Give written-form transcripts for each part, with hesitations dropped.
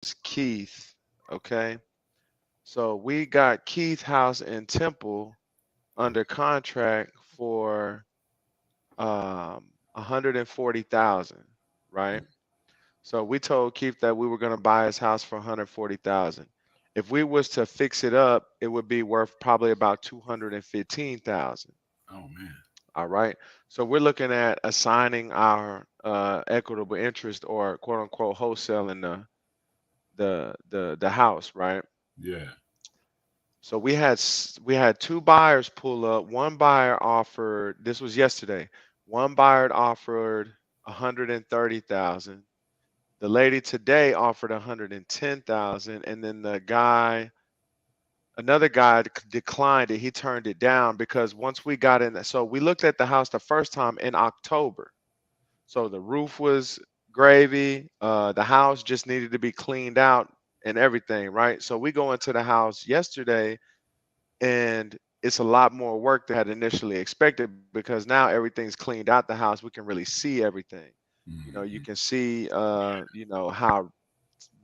is Keith. Okay. So we got Keith House in Temple under contract for 140,000, right? So we told Keith that we were going to buy his house for 140,000. If we was to fix it up, it would be worth probably about 215,000. Oh man. All right. So we're looking at assigning our equitable interest or quote unquote wholesaling the house, right? Yeah. So we had two buyers pull up. One buyer offered, this was yesterday. One buyer offered 130,000. The lady today offered 110,000, and then another guy declined it. He turned it down because once we got in, so we looked at the house the first time in October. So the roof was gravy. The house just needed to be cleaned out and everything, right? So we go into the house yesterday, and it's a lot more work than had initially expected because now everything's cleaned out the house. We can really see everything. You Hmm. can see, how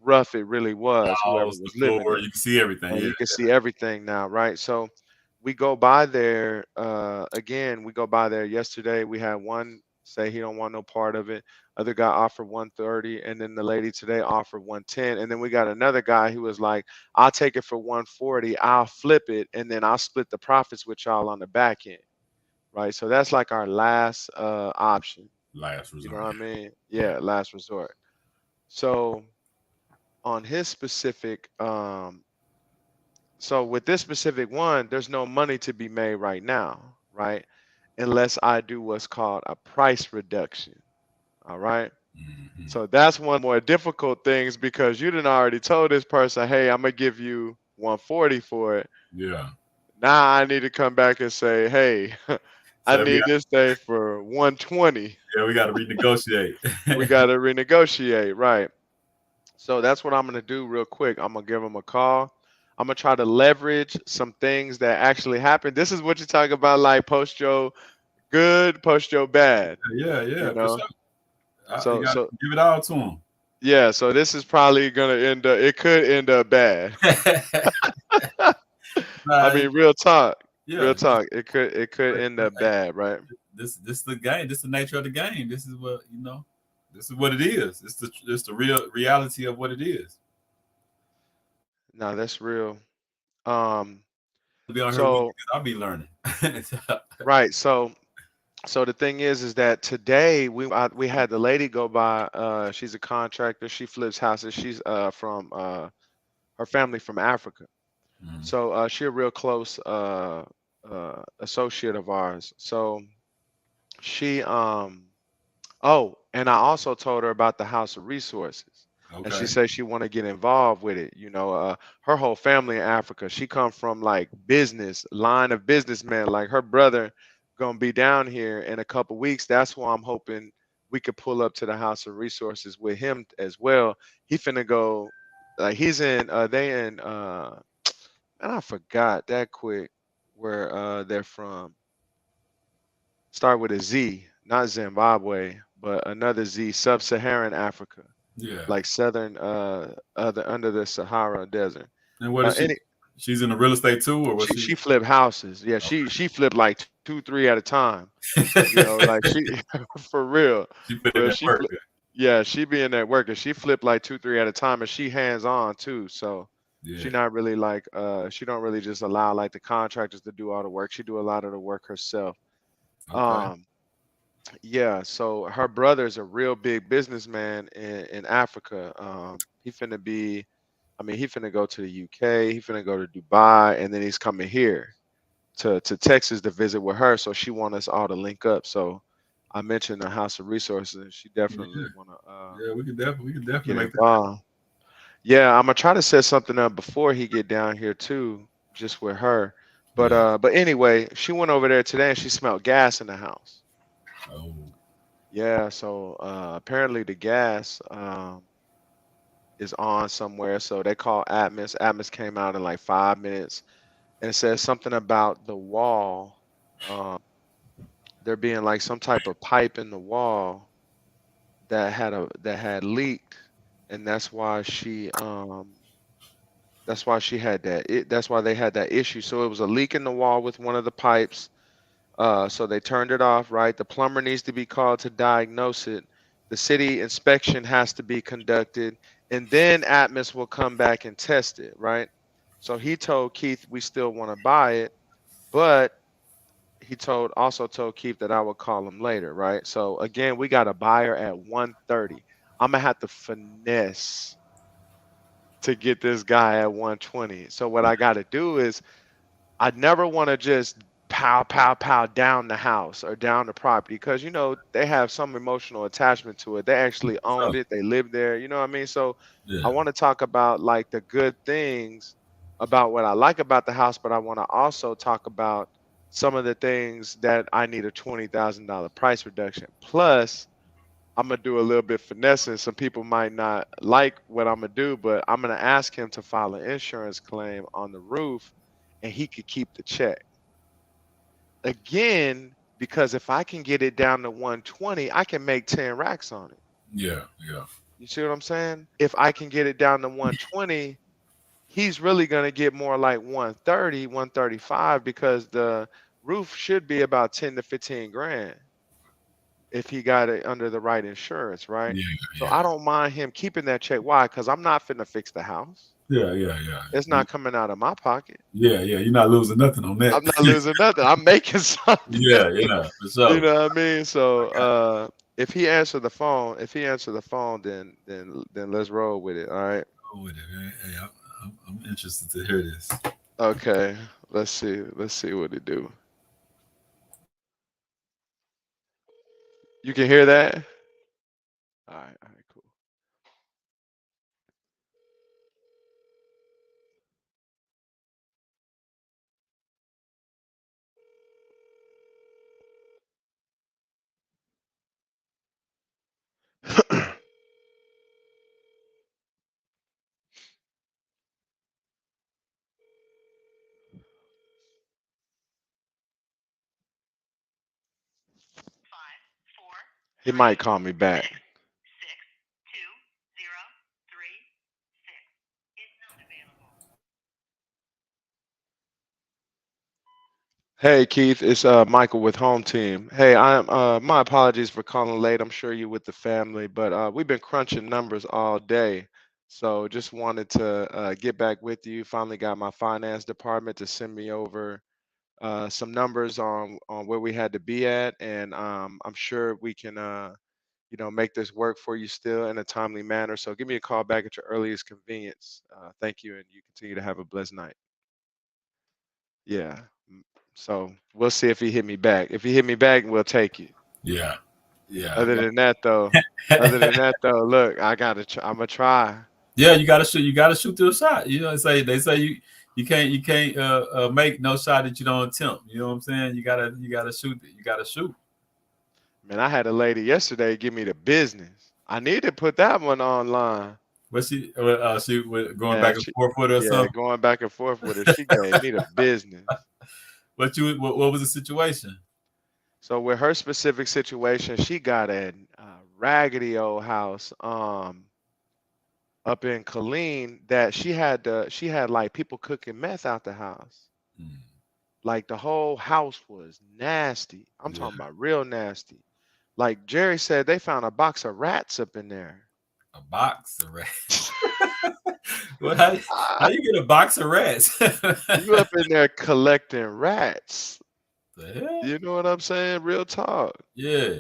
rough it really The was, whoever house, the was living floor, there. you can see everything. And Yeah. you can see everything now, right? So we go by there again. We go by there yesterday. We had one say he don't want no part of it. Other guy offered 130, and then the lady today offered 110. And then we got another guy who was like, "I'll take it for 140. I'll flip it, and then I'll split the profits with y'all on the back end." Right? So that's like our last option. Last You know resort. what I mean? Yeah. Yeah, last resort. So on his specific so with this specific one, there's no money to be made right now, right? Unless I do what's called a price reduction. All right. Hmm. So that's one of the more difficult things because you didn't already told this person, hey, I'm gonna give you 140 for it. Yeah. Now I need to come back and say, hey, I So we need got, this thing for 120. yeah, we got to renegotiate. We gotta renegotiate, right? So that's what I'm gonna do real quick. I'm gonna give them a call. I'm gonna try to leverage some things that actually happened. This is what you talk about, like post your good, post your bad. Yeah, You yeah, for know. sure. You So got to so give it all to them. yeah. So this is probably gonna end up. It could end up bad. I Nah, mean, real talk. Real yeah, talk. It could but, end but, up hey, bad, right? this is the game. This is the nature of the game. This is what you know. This is what it is. It's the real reality of what it is. No, that's real. Um. To be on here with you So because I'll be learning. right. So the thing is that today we had the lady go by. She's a contractor. She flips houses. She's from her family from Africa. Mhm. So she a real close associate of ours. So she oh, and I also told her about the House of Resources. And she Okay. said she want to get involved with it. Her whole family in Africa. She come from like business line of businessmen. Like her brother gonna be down here in a couple weeks. That's why I'm hoping we could pull up to the House of Resources with him as well. He finna go. Like he's in. They in. And I forgot that quick where they're from. Start with a Z, not Zimbabwe, but another Z, sub-Saharan Africa, Yeah. like southern other under the Sahara Desert. And what is she? Any She's in the real estate too, or was she? she flipped houses. Yeah, she flipped like two, three at a time. Like she for real. She put For in real, that work. yeah, she be in that work and she flipped like two, three at a time and she hands on too. So she Yeah. not really like she don't really just allow like the contractors to do all the work. She do a lot of the work herself. Okay. Um Yeah, so her brother's a real big businessman in Africa. He finna be, I mean, he finna go to the UK, he finna go to Dubai, and then he's coming here to Texas to visit with her. So she want us all to link up. So I mentioned the House of Resources, and she Yeah. definitely wanna Yeah. We can definitely get make that happen. involved. Yeah, I'm gonna try to set something up before he get down here too, just with her. Yeah. But anyway, she went over there today and she smelled gas in the house. Oh. Yeah, so apparently the gas is on somewhere. So they call Atmos. Atmos came out in like 5 minutes and it says something about the wall. There being like some type of pipe in the wall that had leaked, and that's why she had that's why they had that issue. So it was a leak in the wall with one of the pipes. So they turned it off, right? The plumber needs to be called to diagnose it. The city inspection has to be conducted, and then Atmos will come back and test it, right? So he told Keith we still want to buy it, but he also told Keith that I would call him later, right? So again, we got a buyer at 130. I'm gonna have to finesse to get this guy at 120. So what I got to do is I'd never want to just pow, pow, pow down the house or down the property because they have some emotional attachment to it. They actually owned So, it, they lived there. You know what I mean? So I yeah, want to talk about like the good things about what I like about the house, but I want to also talk about some of the things that I need a $20,000 price reduction. Plus, I'm gonna do a little bit finessing. Some people might not like what I'm gonna do, but I'm gonna ask him to file an insurance claim on the roof, and he could keep the check. Again, because if I can get it down to 120, I can make 10 racks on it. yeah, yeah, You see what I'm saying? If I can get it down to 120, he's really gonna get more like 130, 135 because the roof should be about 10 to 15 grand if he got it under the right insurance, right? yeah, So yeah, I don't mind him keeping that check. Why? Because I'm not finna fix the house. yeah, yeah, yeah. It's not coming out of my pocket. Yeah, yeah. You're not losing nothing on that. I'm not losing nothing. I'm making something. Yeah, yeah, for You sure. know what I mean? So I got if he answer the phone, then let's roll with it. All right. to go with it, man. Hey, I'm interested to hear this. Okay. Let's see. Let's see what it do. You can hear that? All right. All right. Cool. He might call me back. Hey Keith, it's Michael with Home Team. Hey, I'm my apologies for calling late. I'm sure you with the family, but we've been crunching numbers all day. So just wanted to get back with you. Finally got my finance department to send me over some numbers on where we had to be at, and I'm sure we can make this work for you still in a timely manner. So give me a call back at your earliest convenience. Thank you, and you continue to have a blessed night. Yeah. So we'll see if he hit me back. If he hit me back, we'll take you. Yeah, yeah, Other than that, though, look, I'm gonna try. yeah. You gotta shoot. You gotta shoot to a shot. You know, they say you can't make no shot that you don't attempt. You know what I'm saying? You gotta shoot. You gotta shoot. Man, I had a lady yesterday give me the business. I need to put that one online. But she going Man, back and forth with her or yeah, something. going back and forth with her. She gave me the business. What was the situation? So with her specific situation, she got a raggedy old house up in Killeen that she had like people cooking meth out the house. Mm, Like the whole house was nasty. I'm yeah, talking about real nasty. Like Jerry said, they found a box of rats up in there. a box of rats. Well, how you get a box of rats? You up in there collecting rats. The hell? You know what I'm saying? Real talk. Yeah,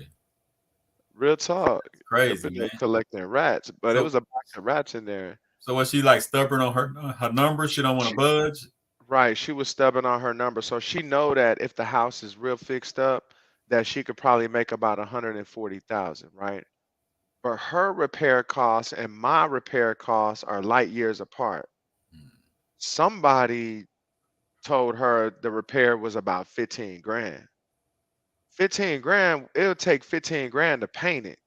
Real talk. Up crazy in there man. collecting rats. But it So was a box of rats in there. so was she like stubborn on her numbers? She don't want to She budge. right, she was stubborn on her number. So she know that if the house is real fixed up, that she could probably make about 140,000, right? But her repair costs and my repair costs are light years apart. Mm, Somebody told her the repair was about 15 grand. 15 grand, it'll take 15 grand to paint it.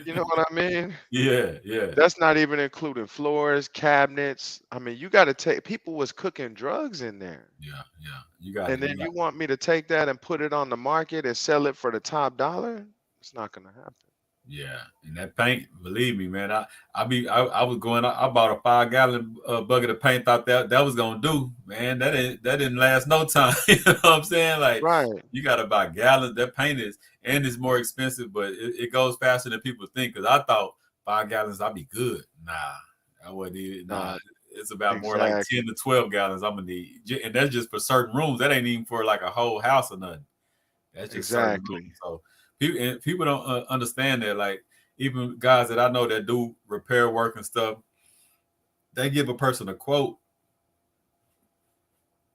You know what I mean? yeah, yeah, That's not even including floors, cabinets. I mean, you got to take, people was cooking drugs in there. yeah, yeah. You got And it. You then got you want me to take that and put it on the market and sell it for the top dollar? It's not going to happen. Yeah, and that paint, believe me, man. I was going. I bought a 5 gallon bucket of paint. Thought that was gonna do, man. That didn't last no time. You know what I'm saying? Like Right. you got to buy gallons. That paint is and it's more expensive, but it goes faster than people think. Because I thought 5 gallons I'd be good. Nah, I wouldn't need. Nah, Nah, it's about more like exactly. 10 to 12 gallons I'm gonna need, and that's just for certain rooms. That ain't even for like a whole house or nothing. That's just certain Exactly. rooms. So people don't understand that. Like even guys that I know that do repair work and stuff, they give a person a quote,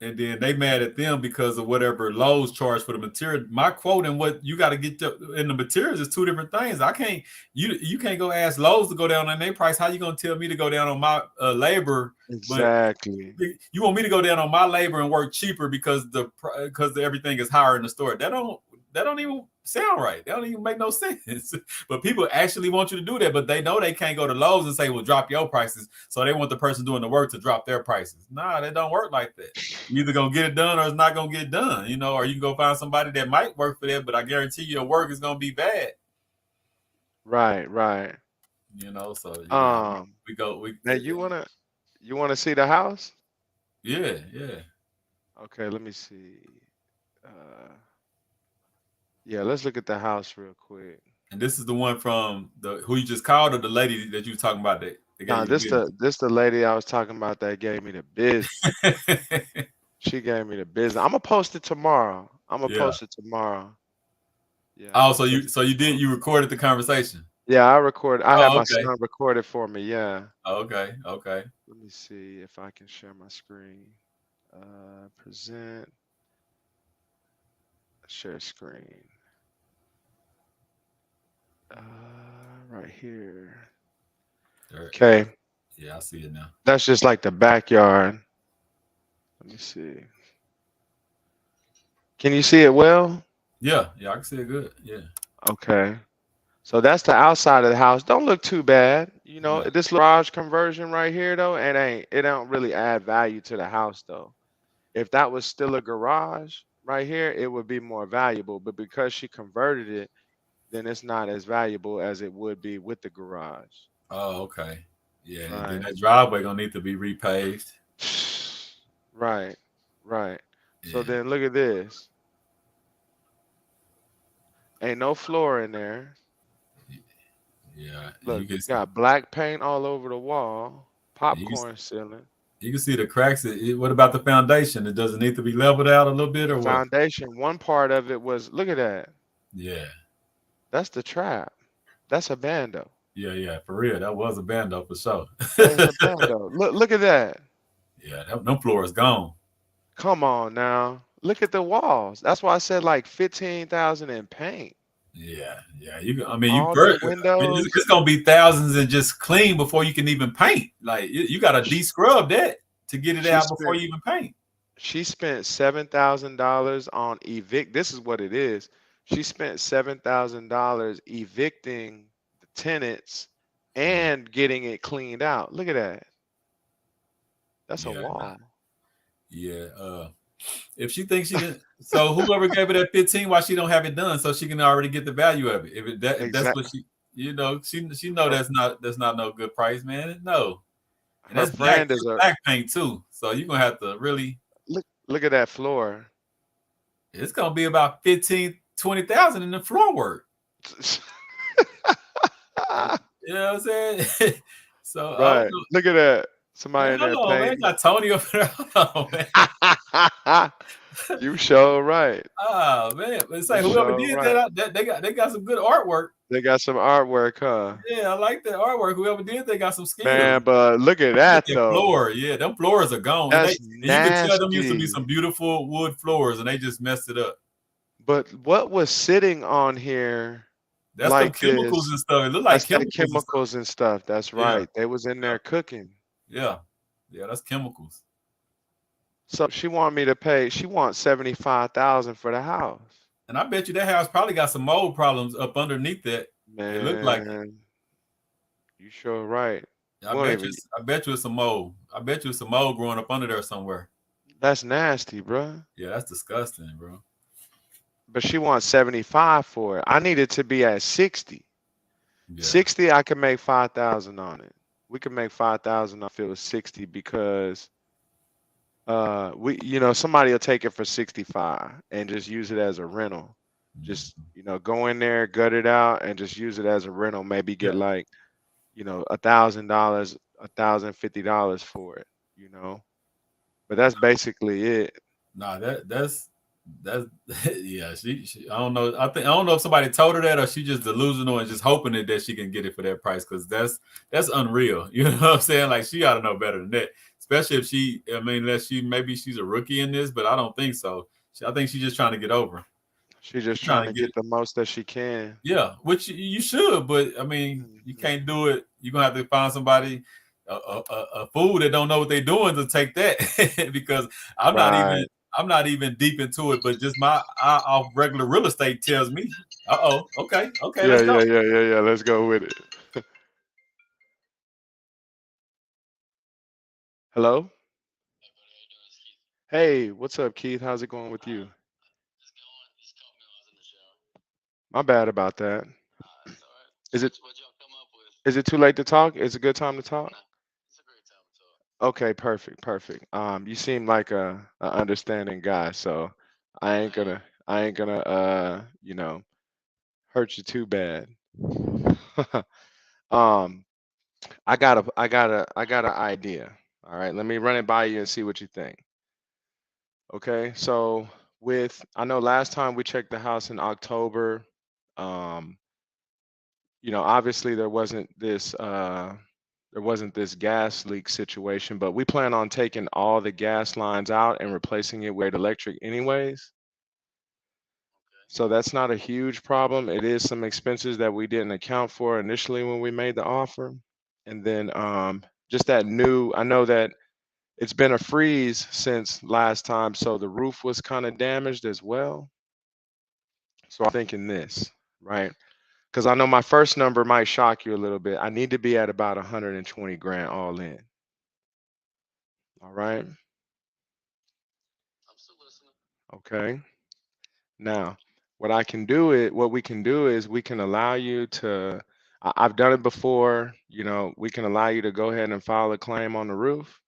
and then they mad at them because of whatever Lowe's charge for the material. My quote and what you got to get in the materials is two different things. I can't you can't go ask Lowe's to go down on their price. How you gonna tell me to go down on my labor? But Exactly. you want me to go down on my labor and work cheaper because everything is higher in the store. That don't even sound right. That don't even make no sense. But people actually want you to do that, but they know they can't go to Lowe's and say, well, drop your prices. So they want the person doing the work to drop their prices. Nah, that don't work like that. You either gonna get it done or it's not gonna get done, or you can go find somebody that might work for that, but I guarantee you your work is gonna be bad. Right. Right. So yeah, Um. we Now you wanna see the house? yeah. Okay. Let me see. Yeah. Let's look at the house real quick. And this is the one from the who you just called or the lady that you were talking about that they gave Nah, you the this the lady I was talking about that gave me the biz. business. She gave me the business. I'm gonna post it tomorrow. I'm gonna Yeah. post it tomorrow. Yeah, I'm Oh, gonna post it tomorrow. you recorded the conversation. Yeah, I record. I had Oh, my okay. son record it for me. Yeah. Oh, okay. Let me see if I can share my screen. Present, share screen. Right here. There. Okay, Yeah, I see it now. that's just like the backyard. Let me see. Can you see it well? Yeah, I can see it good. Yeah. Okay. So that's the outside of the house. Don't look too bad. Yeah. This garage conversion right here though, it don't really add value to the house though. If that was still a garage right here, it would be more valuable. But because she converted it, then it's not as valuable as it would be with the garage. Oh, okay. Yeah, and then Right. that driveway gonna need to be repaved. Right. Right. So Yeah. then look at this. Ain't no floor in there. Yeah. And Look, got black paint all over the wall, you can popcorn ceiling. you can see the cracks. What about the foundation? It doesn't need to be leveled out a little bit The or what? foundation, one part of it was, look at that. Yeah. That's the trap. That's a bando. Yeah. For real, that was a bando for sure. That is a bando. Look at that. Yeah, no floor is gone. Come on now. Look at the walls. That's why I said like 15,000 in paint. Yeah. I mean, All the first, windows. it's gonna be thousands and just clean before you can even paint. Like you got to de-scrub that to get it She out before spent you even paint. she spent $7,000 on evict. This is what it is. She spent $7,000 evicting the tenants and getting it cleaned out. Look at that. That's a Yeah, wall. yeah. If she thinks she didn't, so whoever gave her that 15, why she don't have it done so she can already get the value of it? If that's what Exactly. she know that's not no good price, man. No, and Her friend is that's a black paint too. So you're gonna have to really. look at that floor. It's gonna be about 15-20,000 in the floor work. You know what I'm saying? So I don't Right. know. Look at that. Somebody Man, in hold there on, man. painting. Got Tony up there. Hold on, man. You sure right. Oh man. Let's You say whoever sure did right. that, they got some good artwork. They got some artwork, huh? Yeah, I like that artwork. Whoever did, they got some skills. Man, but look at Look that at though. floor. Yeah, them floors are gone. And That's you can tell them used to be nasty. some beautiful wood floors and they just messed it up. But what was sitting on here That's them like chemicals this? and stuff. It look like That's that chemicals and stuff. chemicals and stuff. That's Yeah, right. They was in yeah, there cooking. yeah. Yeah, that's chemicals. So she want me to pay. She wants 75,000 for the house. And I bet you that house probably got some mold problems up underneath that. It looked like it. Man, you sure right. I We don't bet you even. I bet you it's some mold. I bet you it's some mold growing up under there somewhere. That's nasty, bruh. Yeah, that's disgusting, bro. But she wants 75 for it. I need it to be at 60. Yeah. 60, I could make 5,000 on it. We could make 5,000 if it was 60 because somebody will take it for 65 and just use it as a rental. Mhm. Just, go in there, gut it out, and just use it as a rental. Maybe get Yeah. like, $1,000, $1,050 for it, you know. But that's basically it. Nah, that's yeah. She I don't know. I don't know if somebody told her that or she just delusional and just hoping that she can get it for that price because that's unreal. You know what I'm saying? Like she ought to know better than that. Especially if she, I mean, unless maybe she's a rookie in this, but I don't think so. I think she's just trying to get over. She's She's just trying trying to to get get the most that she can. yeah, which you should, but I mean, you Mhm. can't do it. You're gonna have to find somebody, a fool that don't know what they're doing to take that because I'm not even Right. I'm not even deep into it, but just my eye off regular real estate tells me, okay, Yeah, let's go. yeah, yeah, yeah, yeah. Let's go with it. Hello? Hey, what's up, Keith? How's it going with you? My bad about that. Is it is it too late to talk? Is it a good time to talk? Okay, perfect, perfect. You seem like a understanding guy, so I ain't gonna hurt you too bad. um, I got an idea. All right, let me run it by you and see what you think. Okay, so I know last time we checked the house in October, um, obviously there wasn't this gas leak situation, but we plan on taking all the gas lines out and replacing it with electric anyways. So that's not a huge problem. It is some expenses that we didn't account for initially when we made the offer. And then just I know that it's been a freeze since last time, so the roof was kind of damaged as well. So I'm thinking this, right? Because I know my first number might shock you a little bit. I need to be at about 120 grand all in. All right. Okay. Now, what we can do is we can allow you to, I've done it before, we can allow you to go ahead and file a claim on the roof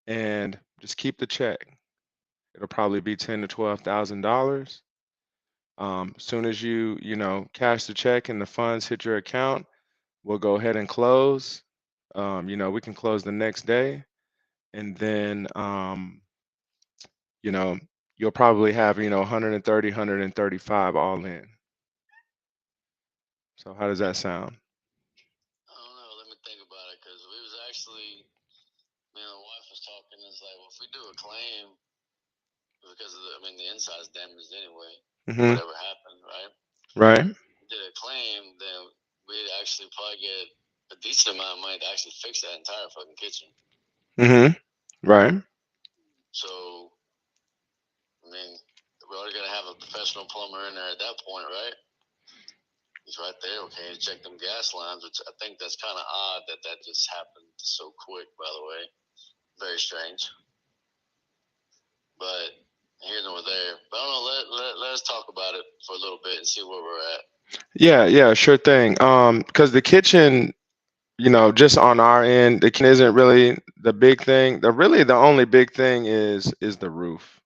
and just keep the check. It'll probably be 10 to $12,000. Soon as cash the check and the funds hit your account, we'll go ahead and close. We can close the next day, and then you know, you'll probably have 130, 135 all in. So how does that sound? Hmm. Right. Hmm. Right. Yeah, yeah, sure thing. Because the kitchen, just on our end, the kitchen isn't really the big thing. The only big thing is the roof.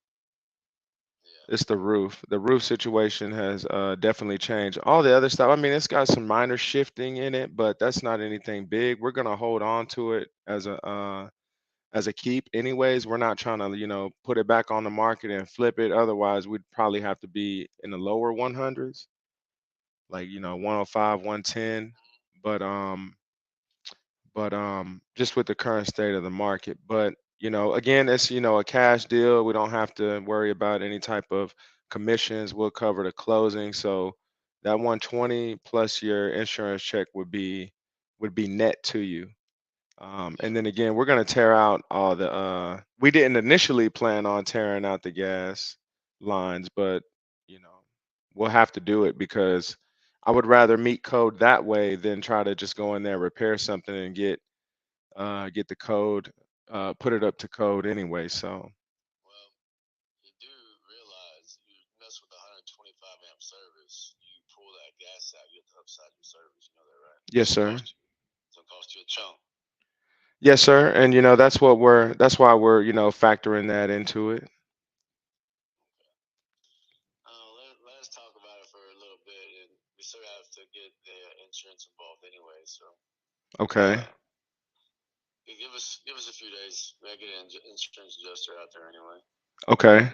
It's the roof. The roof situation has definitely changed. All the other stuff, I mean, it's got some minor shifting in it, but that's not anything big. We're gonna hold on to it as a keep anyways. We're not trying to, put it back on the market and flip it. Otherwise, we'd probably have to be in the lower 100s, like, 105, 110. But just with the current state of the market. But again, it's a cash deal. We don't have to worry about any type of commissions. We'll cover the closing. So that 120 plus your insurance check would be net to you. And then again, we're gonna tear out all the we didn't initially plan on tearing out the gas lines, but you know, we'll have to do it because I would rather meet code that way than try to just go in there, repair something and get the code, put it up to code anyway. So Yes, sir. It's gonna cost you a chunk. Yes, sir. And that's why we're, factoring that into it. Let us talk about it for a little bit, and we still have to get the insurance involved anyway. So Okay. uh, give us a few days. We gotta get an insurance adjuster out there anyway. Okay.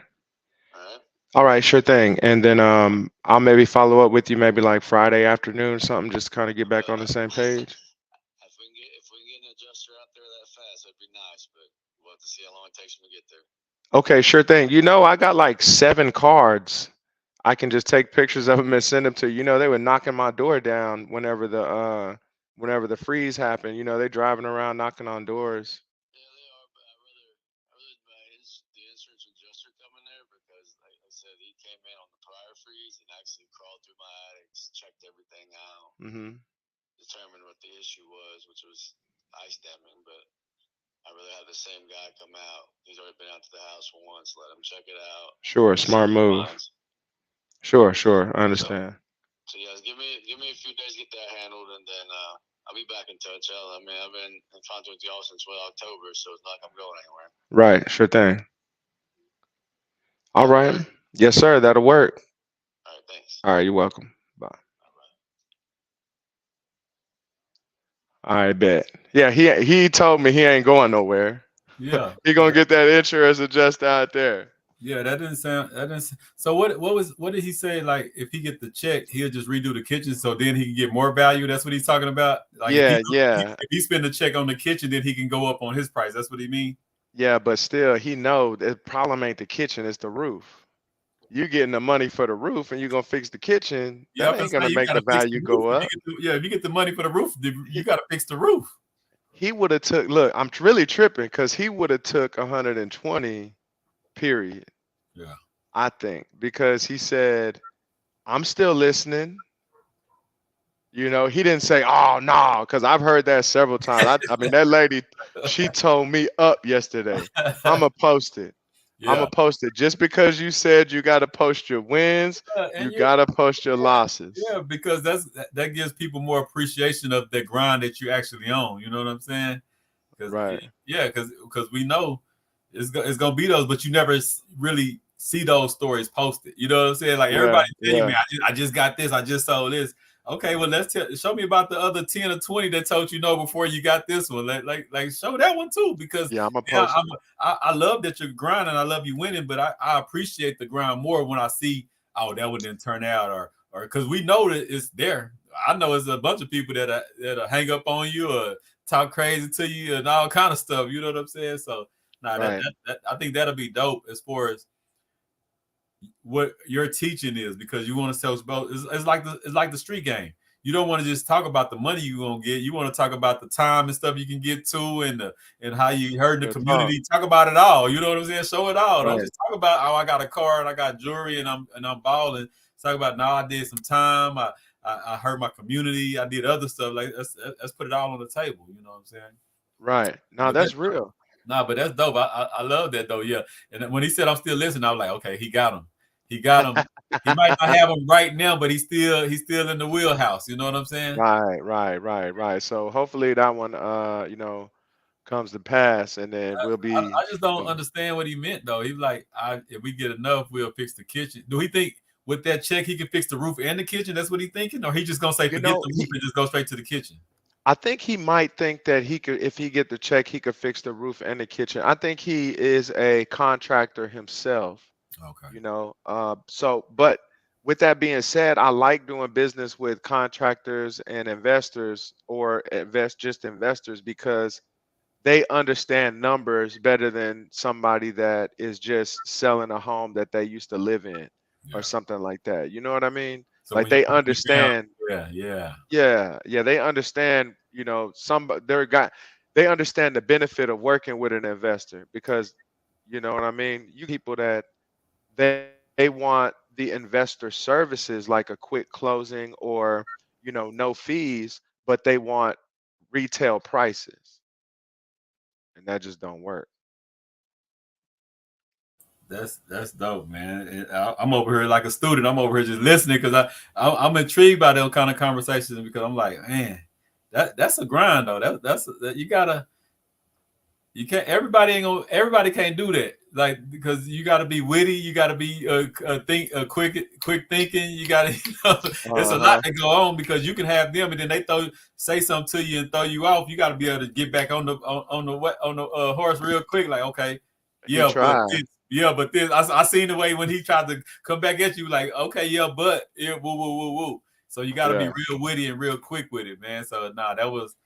All right. All right, sure thing. And then I'll maybe follow up with you maybe like Friday afternoon or something, just kind of get back on the same page. If we can get an adjuster out there that fast, that'd be nice. But we'll have to see how long it takes them to get there. Okay, sure thing. I got like 7 cards. I can just take pictures of them and send them to you. They were knocking my door down whenever the freeze happened. They driving around knocking on doors. Yeah, they are, but I really the insurance adjuster coming there because, like I said, he came in on the prior freeze and actually crawled through my attics, checked everything out, Hmm. determined what the issue was, which was ice damming. But I really had the same guy come out. He's already been out to the house once. Let him check it out. Sure, See smart the move. lines. Sure, sure. I So, understand. so yeah, give me a few days to get that handled, and then I'll be back in touch. I mean, I've been in contact with y'all since October, so it's not like I'm going anywhere. Right, sure thing. All Sound right. good? Yes, sir. That'll work. All right, thanks. All right, you're welcome. Bye. All right. I bet. Yeah, he told me he ain't going nowhere. Yeah. He gonna get that insurance adjust out there. Yeah, that didn't sound. That didn't. So what did he say? Like, if he get the check, he'll just redo the kitchen, so then he can get more value. That's what he's talking about. Like, Yeah, yeah, if he spend the check on the kitchen, then he can go up on his price. That's what he mean. yeah. But still, he know the problem ain't the kitchen, it's the roof. You getting the money for the roof, and you gonna fix the kitchen. Yeah, That I'm gonna ain't gonna say you make the gotta fix the value roof. go up. If you get the money for the roof, you He gotta fix the roof. he would have took. Look, I'm really tripping because he would have took 120. Period. Yeah. I think because he said, "I'm still listening." He didn't say, "Oh no," because I've heard that several times. I mean, that lady, she told me up yesterday. I'ma post it. I'ma Yeah. post it. Just because you said you got to post your wins, you And got to post your losses. yeah, because that gives people more appreciation of the grind that you actually own. You know what I'm saying? Because Right, yeah, because we know it's gonna be those, but you never really see those stories posted. You know what I'm saying? Like, yeah, everybody tell you, yeah, man, I just got this, I just sold this. Okay, well, show me about the other 10 or 20 that told you no before you got this one. Like show that one too, because yeah. I'ma yeah, post it. I love that you're grinding, I love you winning, but I appreciate the grind more when I see, oh, that one didn't turn out, or because we know that it's there. I know it's a bunch of people that'll hang up on you or talk crazy to you and all kind of stuff. You know what I'm saying? So nah, Right, I think that'll be dope as far as what your teaching is, because you want to sell both. It's like the street game. You don't want to just talk about the money you're gonna get. You want to talk about the time and stuff you can get to, and how you heard the real talk. community. Talk about it all. You know what I'm saying? Show it all. Don't Right, just talk about, oh, I got a car and I got jewelry and I'm balling. Talk about, no, I did some time. I heard my community. I did other stuff. Like, let's put it all on the table. You know what I'm saying? right. Now But that that's real. Nah, but that's dope. I love that though. Yeah. And when he said I'm still listening, I was like, okay, he got him. He got him. He might not have him right now, but he's still in the wheelhouse. You know what I'm saying? Right, right, right, right. So hopefully that one, comes to pass, and then we'll I be, just don't understand what he meant though. He's like, if we get enough, we'll fix the kitchen. Do he think with that check he can fix the roof and the kitchen? That's what he's thinking, or he just gonna say you forget know, the roof he, and just go straight to the kitchen? I think he might think that he could, if he get the check, he could fix the roof and the kitchen. I think he is a contractor himself, Okay. So, but with that being said, I like doing business with contractors and investors, or just investors, because they understand numbers better than somebody that is just selling a home that they used to live in or Yeah. something like that. You know what I mean? So Like when you they break it down, understand. yeah. Yeah, yeah, they understand, they understand the benefit of working with an investor, because you know what I mean? You people that they want the investor services like a quick closing, or no fees, but they want retail prices, and that just don't work. That's dope, man. I'm over here like a student. I'm over here just listening because I'm intrigued by those kind of conversations, because I'm like, man. That's a grind though. You gotta. You can't. Everybody can't do that. Like because you got to be witty. You got to be quick thinking. You got to. It's a lot Uh-huh. to go on because you can have them and then they say something to you and throw you off. You got to be able to get back on the horse real quick. Like okay, He yeah, but tried. this, yeah, but this. I seen the way when he tried to come back at you. Like okay, yeah, but yeah, woo woo woo woo. So you got to be Yeah. real witty and real quick with it, man. So nah, that was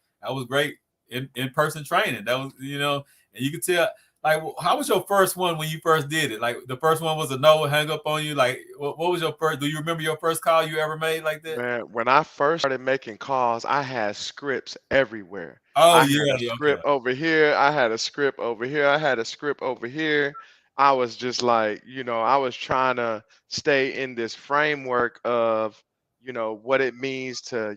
great in-person training. That was, and you could tell, like, how was your first one when you first did it? Like, the first one was a no hang up on you. Like, what was your first? Do you remember your first call you ever made like that? Man, when I first started making calls, I had scripts everywhere. Oh I had yeah, a yeah, okay. script over here. I had a script over here. I had a script over here. I was just like, I was trying to stay in this framework of, what it means to,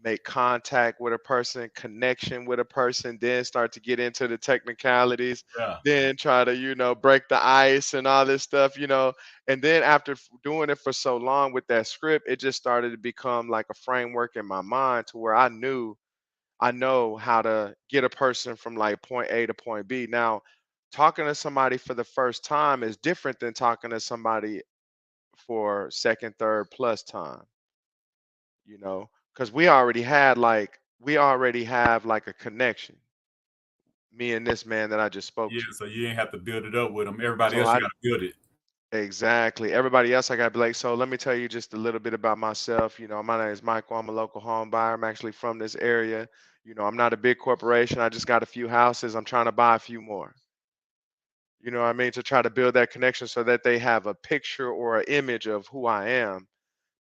make contact with a person, connection with a person, then start to get into the technicalities, Yeah, then try to, break the ice and all this stuff. And then after doing it for so long with that script, it just started to become like a framework in my mind to where I know how to get a person from like point A to point B. Now, talking to somebody for the first time is different than talking to somebody for second, third plus time, because we already have like a connection, me and this man that I just spoke yeah. to. So you ain't have to build it up with them. Everybody So else, you I got to build it. Exactly. Everybody else, I gotta be like, so let me tell you just a little bit about myself. My name is Michael. I'm a local home buyer. I'm actually from this area. I'm not a big corporation. I just got a few houses. I'm trying to buy a few more. You know what I mean? To try to build that connection so that they have a picture or an image of who I am.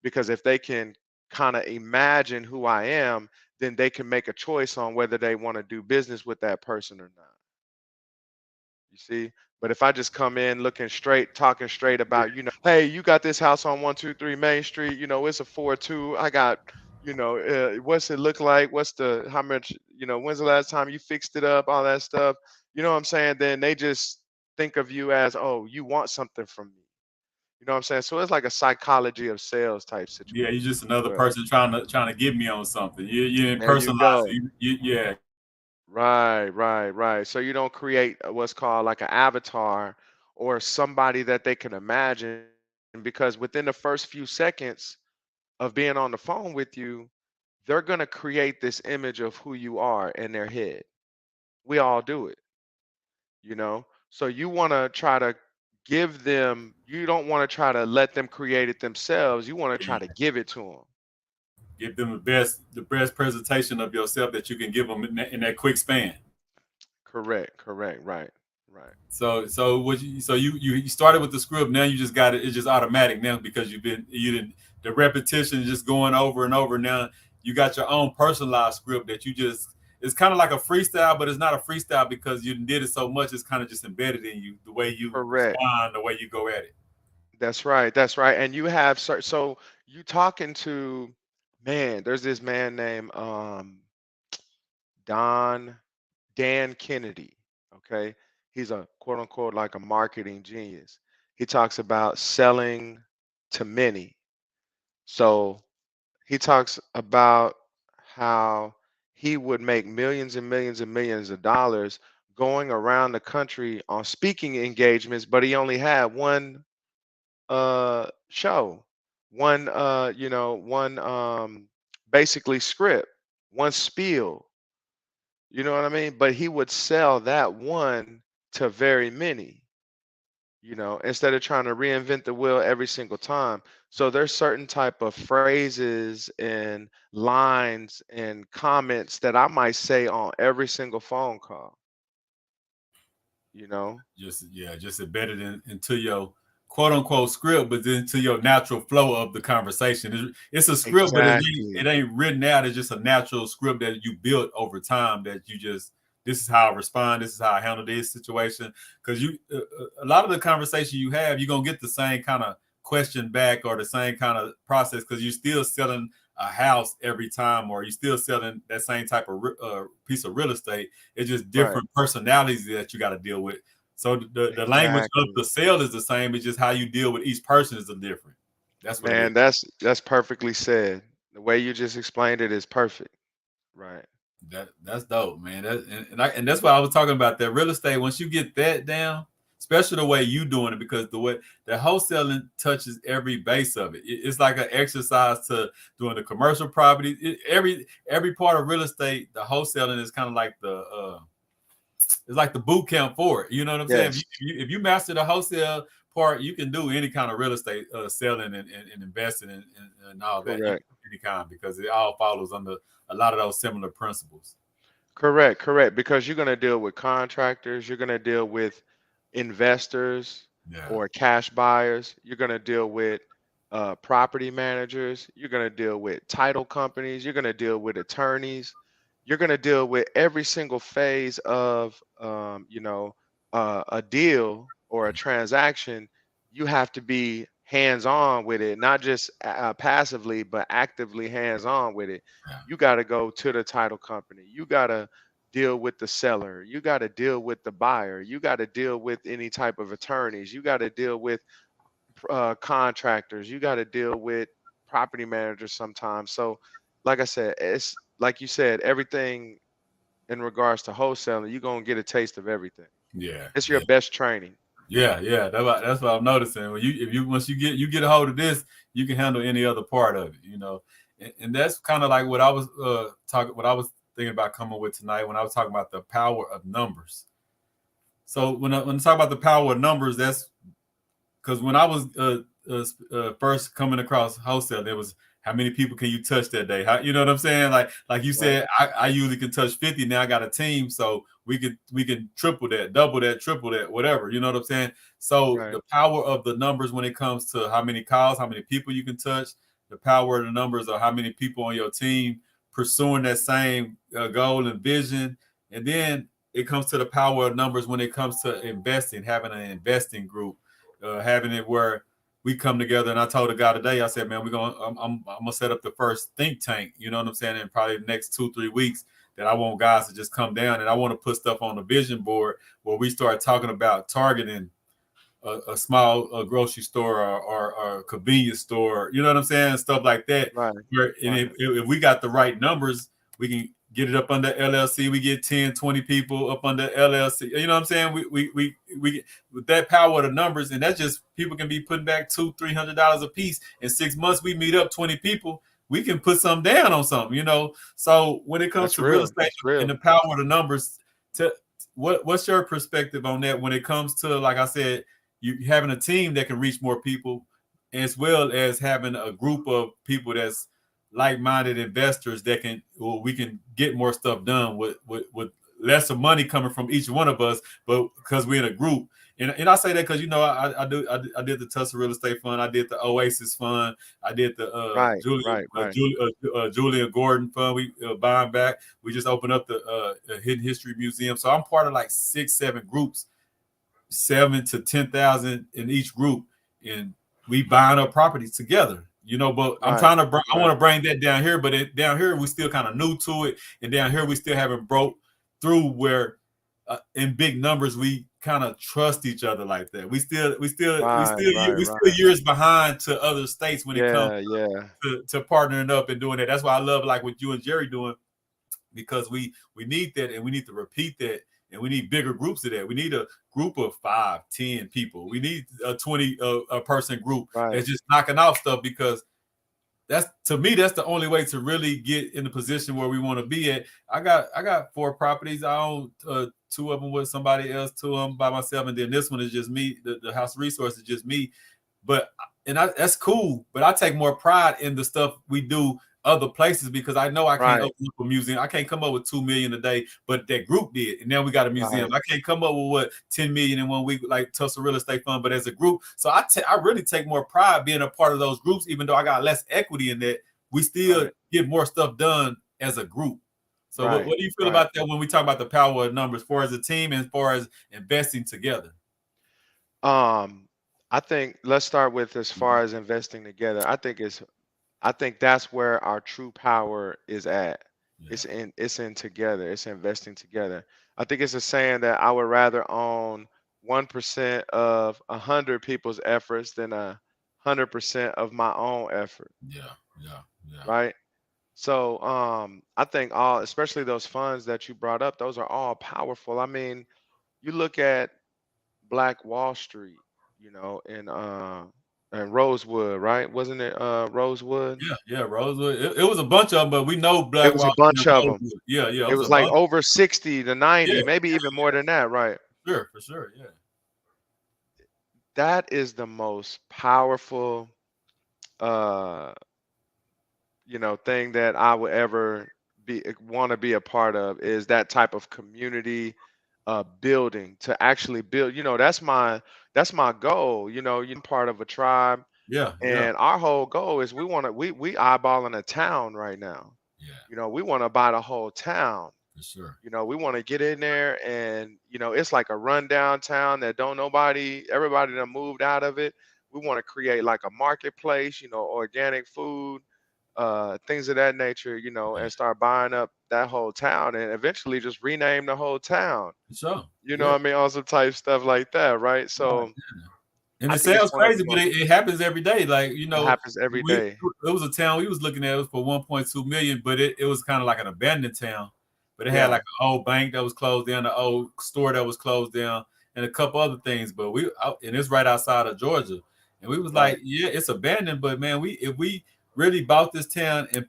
Because if they can kind of imagine who I am, then they can make a choice on whether they want to do business with that person or not. You see? But if I just come in looking straight, talking straight about, hey, you got this house on 123 Main Street, it's a 4-2. I got, what's it look like? How much, when's the last time you fixed it up? All that stuff. You know what I'm saying? Then they just think of you as, oh, you want something from me. You know what I'm saying? So it's like a psychology of sales type Yeah, situation you're just as another well. person trying to get me on something. You didn't There you personalize go. it. Yeah, Right, right, right. So you don't create what's called like an avatar or somebody that they can imagine because within the first few seconds of being on the phone with you, they're going to create this image of who you are in their head. We all do it. So you want to try to you don't want to try to let them create it themselves. You want to try to yeah. give it to them. Give them the best presentation of yourself that you can give them in that quick span. Correct, correct, right, right. So you started with the script. Now you just got it. It's just automatic now because you didn't the repetition just going over and over. Now you got your own personalized script that you just. It's kind of like a freestyle, but it's not a freestyle because you did it so much. It's kind of just embedded in you, the way you Correct. respond, the way you go at it. That's right. That's right. And you have so you talking to man, there's this man named Don Dan Kennedy. Okay. He's a quote unquote like a marketing genius. He talks about selling to many. So he talks about how he would make millions and millions and millions of dollars going around the country on speaking engagements, but he only had one show, one basically script, one spiel, you know what I mean? But he would sell that one to very many, instead of trying to reinvent the wheel every single time. So there's certain type of phrases and lines and comments that I might say on every single phone call, you know? Just embedded into your quote unquote script, but then to your natural flow of the conversation. It's a script, but it Exactly. ain't written out. It's just a natural script that you built over time. That you just this is how I respond. This is how I handle this situation. Because a lot of the conversation you have, you're gonna get the same kind of question back or the same kind of process because you're still selling a house every time, or you're still selling that same type of piece of real estate. It's just Right. different personalities that you got to deal with. So the language of Exactly. the sale is the same. It's just how you deal with each person is different. That's what it is. Man, that's perfectly said. The way you just explained it is perfect. Right. That's dope, man. And that's why I was talking about that real estate. Once you get that down, especially the way you doing it, because the way the wholesaling touches every base of it. It's like an exercise to doing the commercial property. Every part of real estate, the wholesaling is kind of like it's like the boot camp for it. You know what I'm saying? Yes. If you master the wholesale part, you can do any kind of real estate selling and investing and all that. You can Correct. do any kind, because it all follows under a lot of those similar principles. Correct. Correct. Because you're going to deal with contractors, you're going to deal with investors Yeah. or cash buyers, you're going to deal with property managers, you're going to deal with title companies, you're going to deal with attorneys, you're going to deal with every single phase of, a deal or a transaction. You have to be hands on with it, not just passively, but actively hands on with it. Yeah. You got to go to the title company. You got to deal with the seller. You got to deal with the buyer. You got to deal with any type of attorneys. You got to deal with contractors. You got to deal with property managers sometimes. So, like I said, it's like you said, everything in regards to wholesaling, you're gonna get a taste of everything. Yeah. It's your best training. Yeah. That's what I'm noticing. When if you once you get a hold of this, you can handle any other part of it, And that's kind of like what I was what I was thinking about coming with tonight when I was talking about the power of numbers. So when I talk about the power of numbers, that's because when I was first coming across wholesale, there was how many people can you touch that day? You know what I'm saying? Like you said, I usually can touch 50. Now I got a team, so we can triple that, double that, triple that, whatever. You know what I'm saying? So Right. the power of the numbers when it comes to how many calls, how many people you can touch, the power of the numbers of how many people on your team pursuing that same goal and vision, and then it comes to the power of numbers when it comes to investing, having an investing group, having it where we come together. And I told the guy today, I said, man, I'm gonna set up the first think tank. You know what I'm saying? In probably the next 2-3 weeks, that I want guys to just come down, and I want to put stuff on the vision board where we start talking about targeting a small grocery store or a convenience store. You know what I'm saying? Stuff like that. Right. And if we got the right numbers, we can get it up under LLC. We get 10, 20 people up under LLC. You know what I'm saying? We with that power of the numbers, and that's just people can be putting back $200-$300 a piece. In 6 months, we meet up 20 people. We can put some down on something, So when it comes That's to real real. estate That's real. and the power of the numbers, what's your perspective on that when it comes to, like I said, you having a team that can reach more people, as well as having a group of people that's like-minded investors that we can get more stuff done with lesser money coming from each one of us, but because we're in a group. And I say that because I did the Tulsa Real Estate Fund, I did the Oasis Fund, I did the Right. Julia Gordon Fund. We buying back. We just opened up the Hidden History Museum. So I'm part of like 6-7 groups, 7 to 10,000 in each group, and we buying up properties together. But I'm trying to I want to bring that down here, but down here we still kind of new to it, and down here we still haven't broke through where in big numbers we kind of trust each other like that. We still years behind to other states when it comes to partnering up and doing that. That's why I love like what you and Jerry doing, because we need that, and we need to repeat that. And we need bigger groups of that. We need a group of 5, 10 people. We need a 20 person group that's just knocking off stuff, because to me, that's the only way to really get in the position where we want to be at. I got 4 properties. I own 2 of them with somebody else, 2 of them by myself, and then this one is just me. The House Resource is just me. But that's cool. But I take more pride in the stuff we do other places, because I know I can't open up a museum. I can't come up with $2 million a day, but that group did, and now we got a museum. I can't come up with $10 million in 1 week like Tulsa Real Estate Fund, but as a group. So I really take more pride being a part of those groups, even though I got less equity in that. We still get more stuff done as a group. So what do you feel about that when we talk about the power of numbers, as far as a team and as far as investing together? I think let's start with as far as investing together. I think that's where our true power is at. Yeah. It's in together. It's investing together. I think it's a saying that I would rather own 1% of 100 people's efforts than 100% of my own effort. Yeah. Right. So I think all, especially those funds that you brought up, those are all powerful. I mean, you look at Black Wall Street, and Rosewood, right? Wasn't it Rosewood? Yeah, Rosewood. It was a bunch of them, but we know It Black was a Wall bunch Street of and them. Rosewood. Yeah, it It was was a like bunch. over 60 to 90, Yeah, maybe even more than that, right? for sure. Yeah. That is the most powerful uh thing that I would ever be want to be a part of, is that type of community building, to actually build. That's my goal. You're part of a tribe, Yeah, yeah, and our whole goal is we eyeballing a town right now. yeah, We want to buy the whole town. for sure. We want to get in there, and it's like a rundown town that don't nobody everybody that moved out of it. We want to create like a marketplace, organic food, things of that nature, Yeah, and start buying up that whole town, and eventually just rename the whole town. for sure. You know Yeah, what I mean? All some type stuff like that, right? right. So And I it think it's sounds one of the crazy, but most. it happens every day. Like, It happens every we day. it was a town we was looking at. It was for 1.2 million, but it was kind of like an abandoned town. But it had Yeah, like an old bank that was closed down, an old store that was closed down, and a couple other things. But and it's right outside of Georgia. And we was right, like, yeah, it's abandoned, but man, if we really bought this town and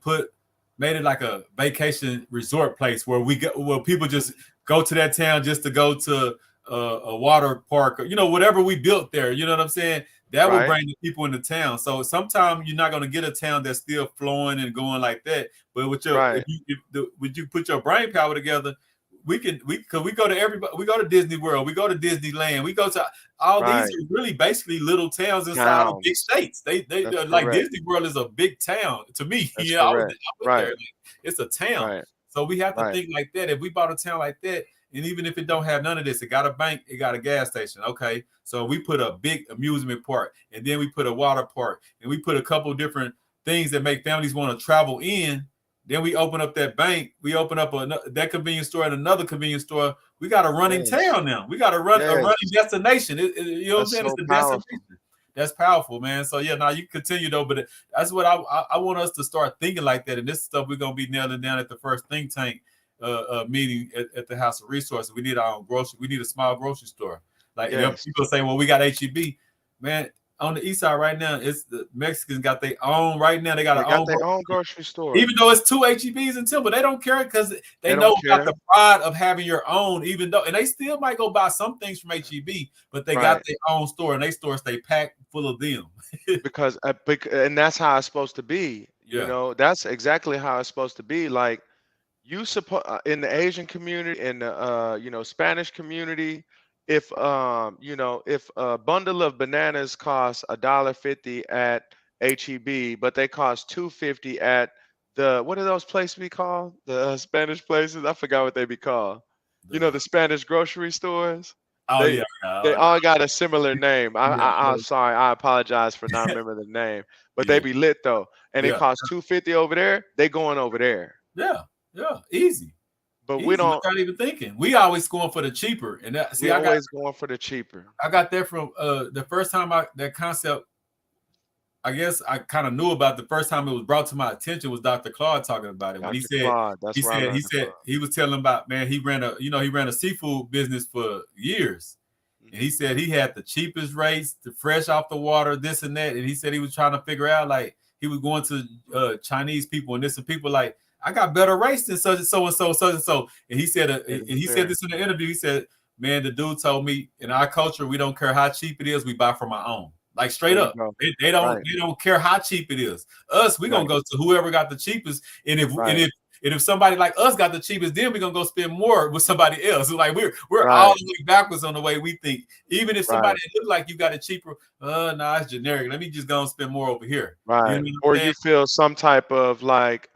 made it like a vacation resort place where people just go to that town just to go to a water park, or whatever we built there. You know what I'm saying? That will right, bring the people into town. So sometimes you're not going to get a town that's still flowing and going like that. But right, would you put your brain power together, because we go to everybody. We go to Disney World. We go to Disneyland. We go to all these right. are really basically little towns inside of big Towns. states. That's They're like correct. Disney World is a big town to me. That's I correct. went there. Right, Like, it's a town. right, So we have to right. think like that. If we bought a town like that, and even if it don't have none of this, it got a bank, it got a gas station. Okay, so we put a big amusement park, and then we put a water park, and we put a couple different things that make families want to travel in. Then we open up that bank. We open up that convenience store and another convenience store. We got a running Yes, town now. We got a yes. running destination. You know what I'm That's saying? It's so a powerful. destination. That's powerful, man. So yeah, now you continue though, but that's what I want us to start thinking like that. And this stuff we're gonna be nailing down at the first think tank meeting at the House of Resources. We need our own grocery. We need a small grocery store. Like, Yes. people say, well, we got HEB, man. On the east side right now, it's the Mexicans got their own. Right now, they got They their got own. their own grocery store. Even though it's two HEBs in Timber, they don't care because they They know don't about care. the pride of having your own. Even though, and they still might go buy some things from HEB, but they got Right. their own store, and they stores stay packed full of them. Because and that's how it's supposed to be. Yeah, That's exactly how it's supposed to be. Like, you suppose in the Asian community, in the Spanish community, if a bundle of bananas costs $1.50 at HEB, but they cost $2.50 at what are those places we call the Spanish places? I forgot what they be called. The Spanish grocery stores. oh They yeah, they all got a similar name. yeah, I'm sorry. I apologize for not remembering the name, but they yeah, be lit though, and it yeah, costs $2.50 over there. They going over there, yeah, yeah. Easy. but we Easy. don't. Without even thinking. We always going for the cheaper. And We always going for the cheaper. I got that from the first time that concept, I guess I kind of knew about the first time it was brought to my attention was Dr. Claude talking about it. When Dr. Claude. That's where I learned it from. he was telling about, man, he ran a seafood business for years. And he said he had the cheapest rates, the fresh off the water, this and that. And he said he was trying to figure out, like, he was going to Chinese people and this, and people like, I got better rates than such and so and so, such and so. And he said, said this in the interview. He said, man, the dude told me, in our culture, we don't care how cheap it is, we buy from our own. Like, straight There you up. go. They don't Right. they don't care how cheap it is. Us, we're gonna Right. go to whoever got the cheapest. And Right. if somebody like us got the cheapest, then we're gonna go spend more with somebody else. Like, we're all Right. the way backwards on the way we think. Even if Right. somebody look like you got it cheaper, nah, it's generic. Let me just go and spend more over here. You know Right. what I'm Or saying? you feel some type of like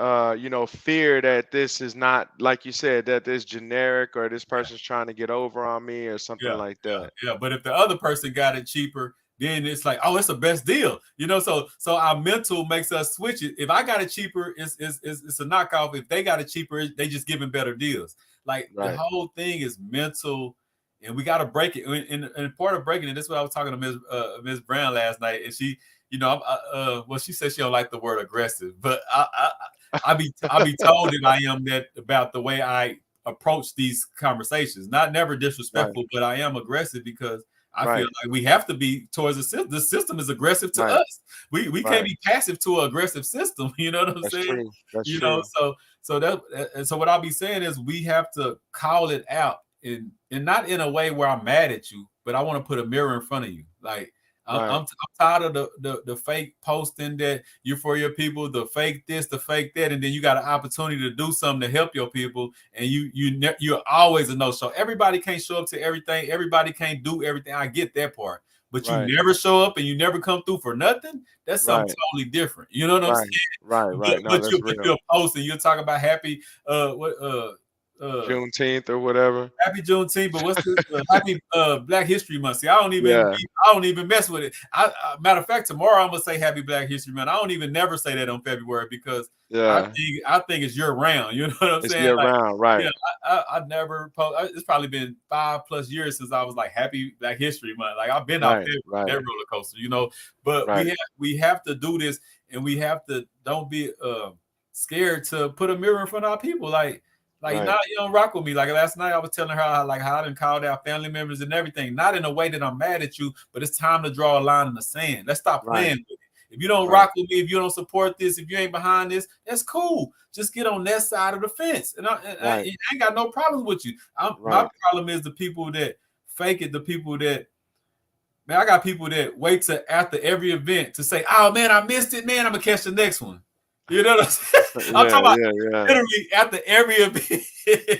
fear that this is not, like you said, that this generic, or this person's trying to get over on me or something Yeah, like that. yeah. But if the other person got it cheaper, then it's like, oh, it's the best deal. So our mental makes us switch it. If I got it cheaper, it's a knockoff. If they got it cheaper, they just giving better deals. Like, the Right. whole thing is mental, and we got to break it. And part of breaking it, this is what I was talking to Ms. Brown last night, and she, well, she said she don't like the word aggressive, but I be told that I am that about the way I approach these conversations. Not never Right, disrespectful, but I am aggressive because I feel right, like we have to be towards the system. The system is aggressive to right, us. We can't right. be passive to an aggressive system. You know what I'm That's saying? true. That's You know, true. so that and so what I'll be saying is we have to call it out and not in a way where I'm mad at you, but I want to put a mirror in front of you. Like Right, I'm tired of the fake posting that you're for your people, the fake this, the fake that, and then you got an opportunity to do something to help your people, and you're always a no show. Everybody can't show up to everything. Everybody can't do everything. I get that part, but you right, never show up and you never come through for nothing. That's something right, totally different. You know what I'm right, right, saying? right. No, that's But real. you'll post and you'll talk about happy what uh Juneteenth or whatever. Happy Juneteenth, but what's the Happy Black History Month? See, Yeah, I don't even mess with it. Matter of fact, tomorrow I'm gonna say Happy Black History Month. I don't even never say that on February because yeah. I think it's year round. You know what I'm It's saying? year Like, round. yeah, Right, I never post. It's probably been 5+ years since I was like Happy Black History Month. Like I've been off right, right, that roller coaster, you know. But right, we have to do this, and we have to don't be scared to put a mirror in front of our people. Like right, now you don't rock with me. Like last night I was telling her how I done called out family members and everything. Not in a way that I'm mad at you, but it's time to draw a line in the sand. Let's stop right, playing with it. If you don't right, rock with me, if you don't support this, if you ain't behind this, that's cool. Just get on that side of the fence. I right, ain't got no problems with you. My right. problem is the people that fake it, the people that man, I got people that wait till after every event to say, "Oh man, I missed it, man. I'm gonna catch the next one." You know what I'm saying? I'm Yeah, talking about yeah, yeah, literally after every event.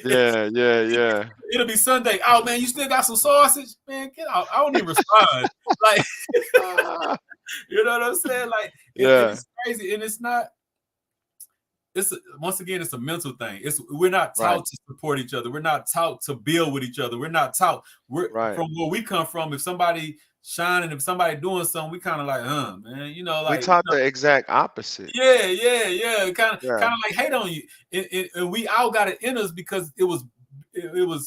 yeah, yeah, yeah. It'll be Sunday. Oh man, you still got some sausage? Man, get out. I don't even respond. Like, Ah, you know what I'm saying? Like, and yeah, it's crazy. And it's not, once again, it's a mental thing. We're not right, taught to support each other. We're not taught to build with each other. We're not taught. We're right. from where we come from. If somebody shining, if somebody doing something, we kind of like, man, you know, We like, taught the exact opposite. yeah. Yeah, Kind of like hate on you. And we all got it in us because it was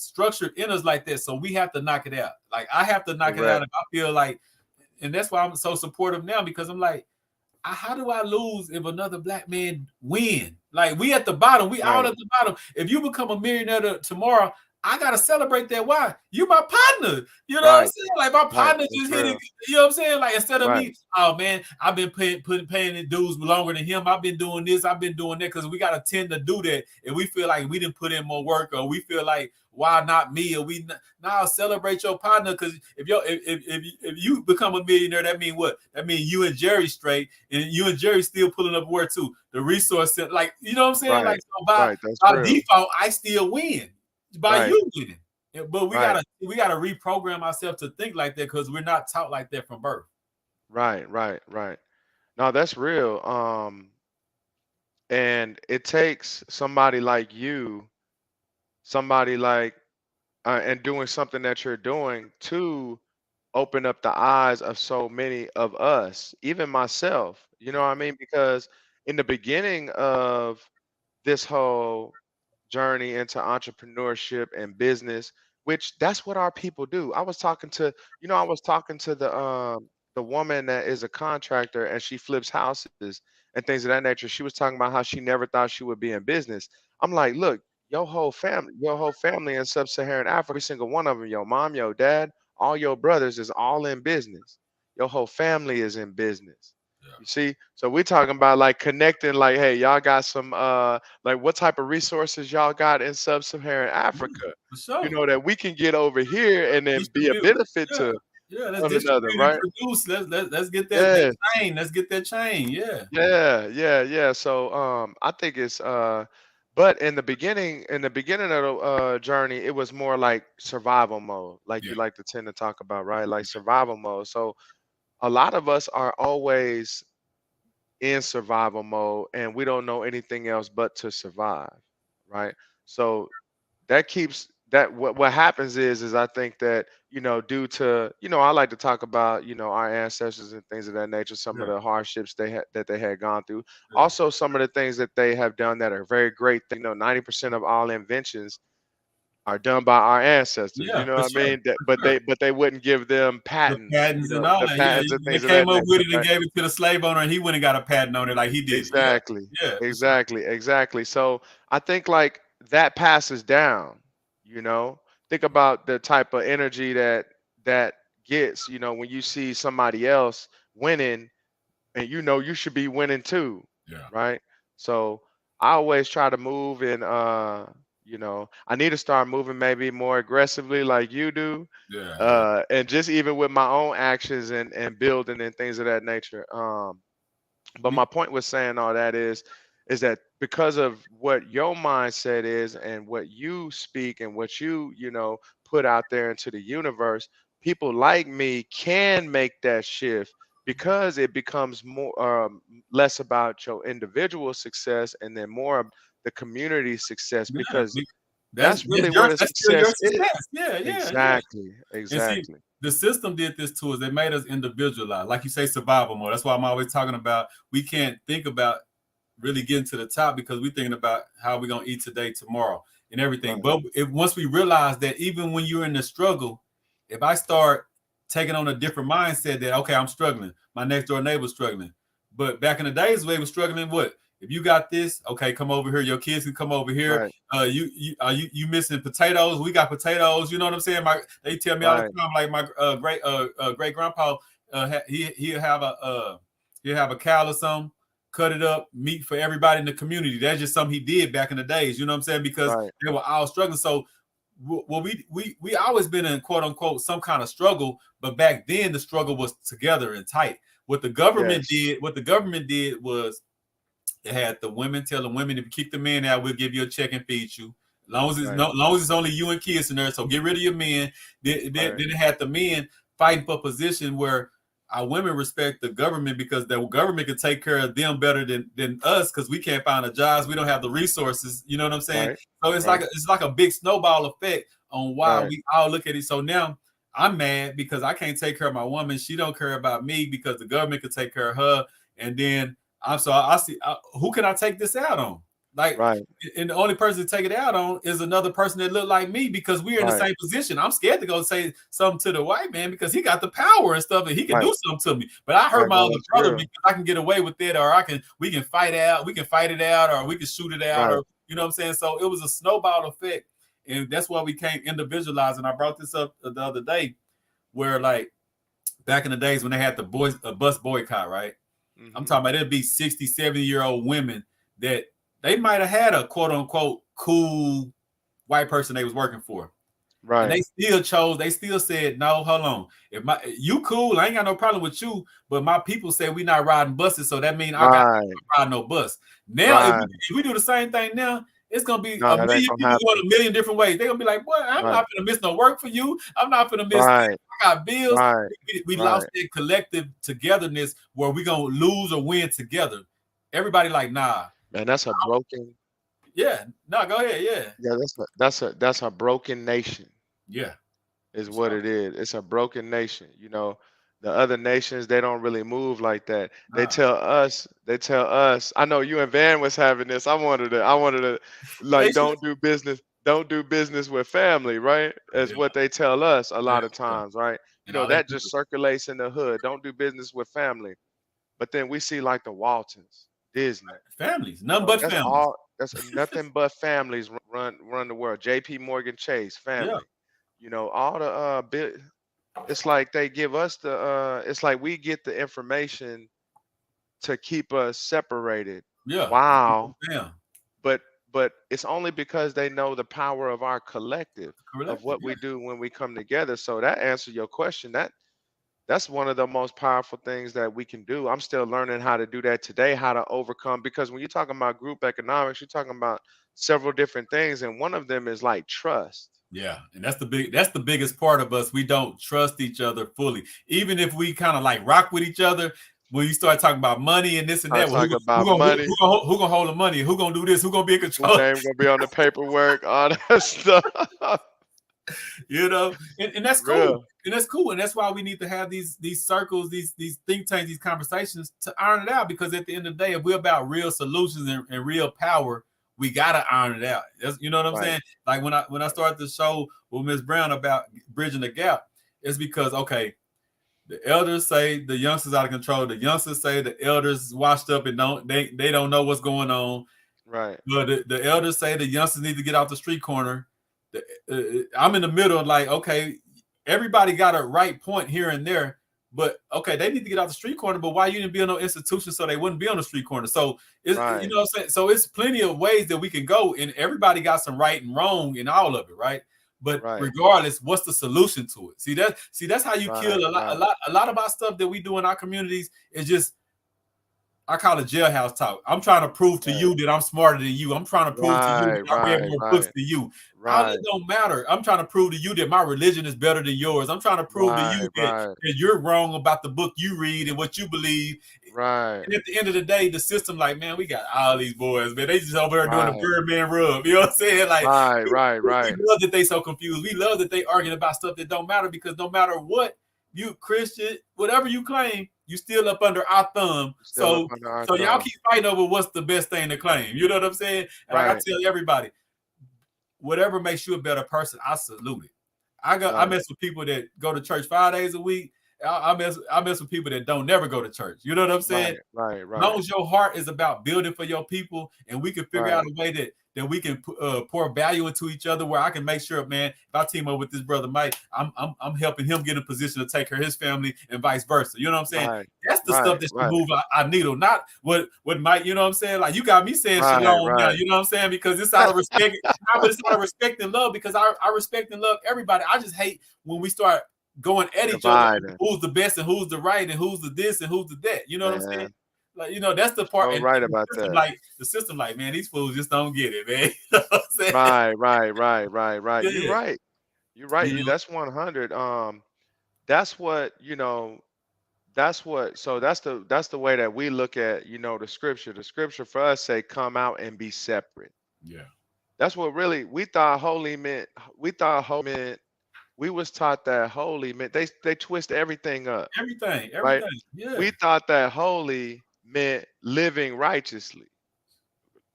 structured in us like that. So we have to knock it out. Like I have to knock it out correct. if I feel like, and that's why I'm so supportive now because I'm like, how do I lose if another black man win? Like we at the bottom, we all Right, at the bottom. If you become a millionaire tomorrow, I gotta celebrate that. Why? You my partner. You know what I'm right, saying? Like my right. partner That's just hit it. real. You know what I'm saying? Like instead of Right, me, oh man, I've been paying the dues longer than him. I've been doing this, I've been doing that because we gotta tend to do that, and we feel like we didn't put in more work, or we feel like why not me, or we now celebrate your partner because if you become a millionaire, that mean what? That mean you and Jerry straight, and you and Jerry still pulling up where too the resource center. Like you know what I'm saying? right, Like so by right. That's by real. default, I still win by Right, you winning. Yeah, but right, we gotta reprogram ourselves to think like that because we're not taught like that from birth. right, right, right. No, that's real. And it takes somebody like you, somebody like, and doing something that you're doing to open up the eyes of so many of us, even myself. You know what I mean? Because in the beginning of this whole journey into entrepreneurship and business, which that's what our people do. I was talking to, I was talking to the woman that is a contractor and she flips houses and things of that nature. She was talking about how she never thought she would be in business. I'm like, look, your whole family in sub-Saharan Africa, every single one of them, your mom, your dad, all your brothers is all in business. Your whole family is in business. Yeah, You see? So we're talking about like connecting, like, hey, y'all got some like what type of resources y'all got in sub-Saharan yeah, Africa, for sure. that we can get over here and then be a Distribute. benefit Yeah, to yeah. Let's one another, distribute and right? produce. Let's get that Yeah, chain. Let's get that chain. Yeah, yeah, yeah, yeah. So I think it's but in the beginning of the journey, it was more like survival mode, like yeah, you like to tend to talk about, right? Like survival mode. So a lot of us are always in survival mode and we don't know anything else but to survive, right? So that keeps that what happens is I think that due to I like to talk about our ancestors and things of that nature, some of yeah, the hardships that they had gone through, yeah, also some of the things that they have done that are very great. 90% of all inventions are done by our ancestors. You Yeah, know for what I sure. mean? That, For but sure. they wouldn't give them The patents. You patents and know, all the that. Yeah, patents and they things of that came up with nature, it and right? gave it to the slave owner, and he went and got a patent on it like he did. Yeah, Exactly. yeah, for sure. Exactly. So I think like that passes down, you know. Think about the type of energy that gets, you know, when you see somebody else winning and you know you should be winning too, Yeah, right? So I always try to move and you know, I need to start moving maybe more aggressively like you do. yeah. And just even with my own actions and building and things of that nature. But We my point with saying all that is that because of what your mindset is and what you speak and what you know put out there into the universe, people like me can make that shift because it becomes more less about your individual success and then more of the community success yeah, because that's that's really your what a that's still your success is. success. Yeah, yeah, yeah. Exactly. And see, Exactly. the system did this to us. They made us individualize, like you say, survival mode. That's why I'm always talking about we can't think about really getting to the top because we're thinking about how we're gonna eat today, tomorrow, and everything. Right. But if once we realize that even when you're in the struggle, if I start taking on a different mindset that okay, I'm struggling, my next door neighbor's struggling. But back in the days they were struggling, what? If you got this, okay, come over here. Your kids can come over here. Right. You missing potatoes? We got potatoes. You know what I'm saying? They tell me all the Right. time, like my great grandpa, he'll have a cow or something, cut it up, meat for everybody in the community. That's just something he did back in the days. You know what I'm saying? Because Right. they were all struggling. So well, we always been in quote unquote some kind of struggle, but back then the struggle was together and tight. What the government Yes. did was they had the women tell the women if you kick the men out, we'll give you a check and feed you. Right. Long as it's only you and kids in there, so get rid of your men. Then Right. they had the men fighting for position where our women respect the government because the government can take care of them better than us because we can't find the jobs, we don't have the resources. You know what I'm saying? Right. So Right. it's like a big snowball effect on why Right. we all look at it. So now I'm mad because I can't take care of my woman. She don't care about me because the government can take care of her. And then I see who can I take this out on? Like, Right. and the only person to take it out on is another person that look like me because we're in the Right. same position. I'm scared to go say something to the white man because he got the power and stuff and he can Right. do something to me. But I hurt Right. my No, other that's brother real. because I can get away with it, or we can fight it out, or we can shoot it out, Right. or you know what I'm saying. So it was a snowball effect, and that's why we can't individualize. And I brought this up the other day, where like back in the days when they had the bus boycott, right? I'm Hmm. talking about it'd be 60, 70-year-old women that they might have had a quote unquote cool white person they was working for. And Right. they still said, no, hold on. If you cool, I ain't got no problem with you, but my people say we not riding buses, so that means I got Right. to ride no bus. Now, Right. if we do the same thing now, it's gonna be No, a that ain't million gonna people going happen. a million different ways. They're gonna be like, "What? I'm Right. not gonna miss no work for you. I'm not gonna miss this. Right. I got bills." Right. We Right. lost that collective togetherness where we gonna lose or win together. Everybody like, nah, Man, that's a broken. yeah, no, go ahead, yeah, Yeah, that's a broken nation. yeah, Is for what sure. it is. It's a broken nation. You know, the other nations they don't really move like that. Nah, They tell us. I know you and Van was having this. I wanted to they like should, don't do business with family, right? As yeah, what they tell us a yeah, lot of yeah. times, right? You And know, all they that do just is, circulates in the hood. Don't do business with family. But then we see like the Waltons, Disney. families, You nothing know, but families. that's nothing but families run the world. JP Morgan Chase, Yeah, family. You know, all the it's like they give us the it's like we get the information to keep us separated. yeah, Wow. yeah, But it's only because they know the power of our collective of collective, what yeah. we do when we come together. So that answers your question. That's one of the most powerful things that we can do. I'm still learning how to do that today, how to overcome because when you're talking about group economics, you're talking about several different things and one of them is like trust. Yeah, and that's the biggest part of us. We don't trust each other fully. Even if we kind of like rock with each other, when you start talking about money and this and I that, well, talk about money, who gonna hold the money? Who gonna do this? Who gonna be in who control? name gonna be on the paperwork, all that stuff. You know, and that's cool. Real. And that's cool. And that's why we need to have these circles, these think tanks, these conversations to iron it out. Because at the end of the day, if we're about real solutions and real power, we gotta iron it out. You know what I'm Right. saying? Like when I started the show with Miss Brown about bridging the gap, it's because okay, the elders say the youngsters out of control. The youngsters say the elders washed up and they don't know what's going on. Right. But the elders say the youngsters need to get out the street corner. I'm in the middle, like, okay, everybody got a right point here and there, but okay, they need to get out the street corner. But why you didn't build no institution so they wouldn't be on the street corner? So it's Right. you know what I'm saying. So it's plenty of ways that we can go, and everybody got some right and wrong in all of it, right? But Right. regardless, what's the solution to it? See that's how you Right, kill a lot of our stuff that we do in our communities is just, I call it jailhouse talk. I'm trying to prove to you that I'm smarter than you. I'm trying to prove to you that I read more books than you. All that don't matter. I'm trying to prove to you that my religion is better than yours. I'm trying to prove to you that you're wrong about the book you read and what you believe. Right. And at the end of the day, the system, like, man, we got all these boys, man. They just over there doing the Birdman rub. You know what I'm saying? Like, right. We love that they so confused. We love that they arguing about stuff that don't matter, because no matter what you Christian, whatever you claim, you still up under our thumb. So y'all keep fighting over what's the best thing to claim. You know what I'm saying? And like I tell everybody, whatever makes you a better person, I salute it. I mess with people that go to church 5 days a week. I mess with people that don't never go to church. You know what I'm saying? Right. As long as your heart is about building for your people, and we can figure out a way that we can pour value into each other, where I can make sure, man, if I team up with this brother Mike, I'm helping him get in a position to take care of his family and vice versa. You know what I'm saying? That's the stuff that should move our needle, not what Mike. You know what I'm saying? Like, you got me saying shalom now. You know what I'm saying? Because it's out of respect, but it's out of respect and love. Because I respect and love everybody. I just hate when we start going at each other, who's the best and who's the right and who's the this and who's the that. You know what I'm saying? Like, you know, that's the part. So right about that. Like the system, like, man, these fools just don't get it, man. You know what I'm saying? Right. Yeah. You're right. You know? That's 100. That's what, you know, that's the way that we look at, you know, the scripture. The scripture for us say, come out and be separate. Yeah. That's what really we thought holy meant. We was taught that holy meant they twist everything up. Everything. Right? Yeah. We thought that holy meant living righteously,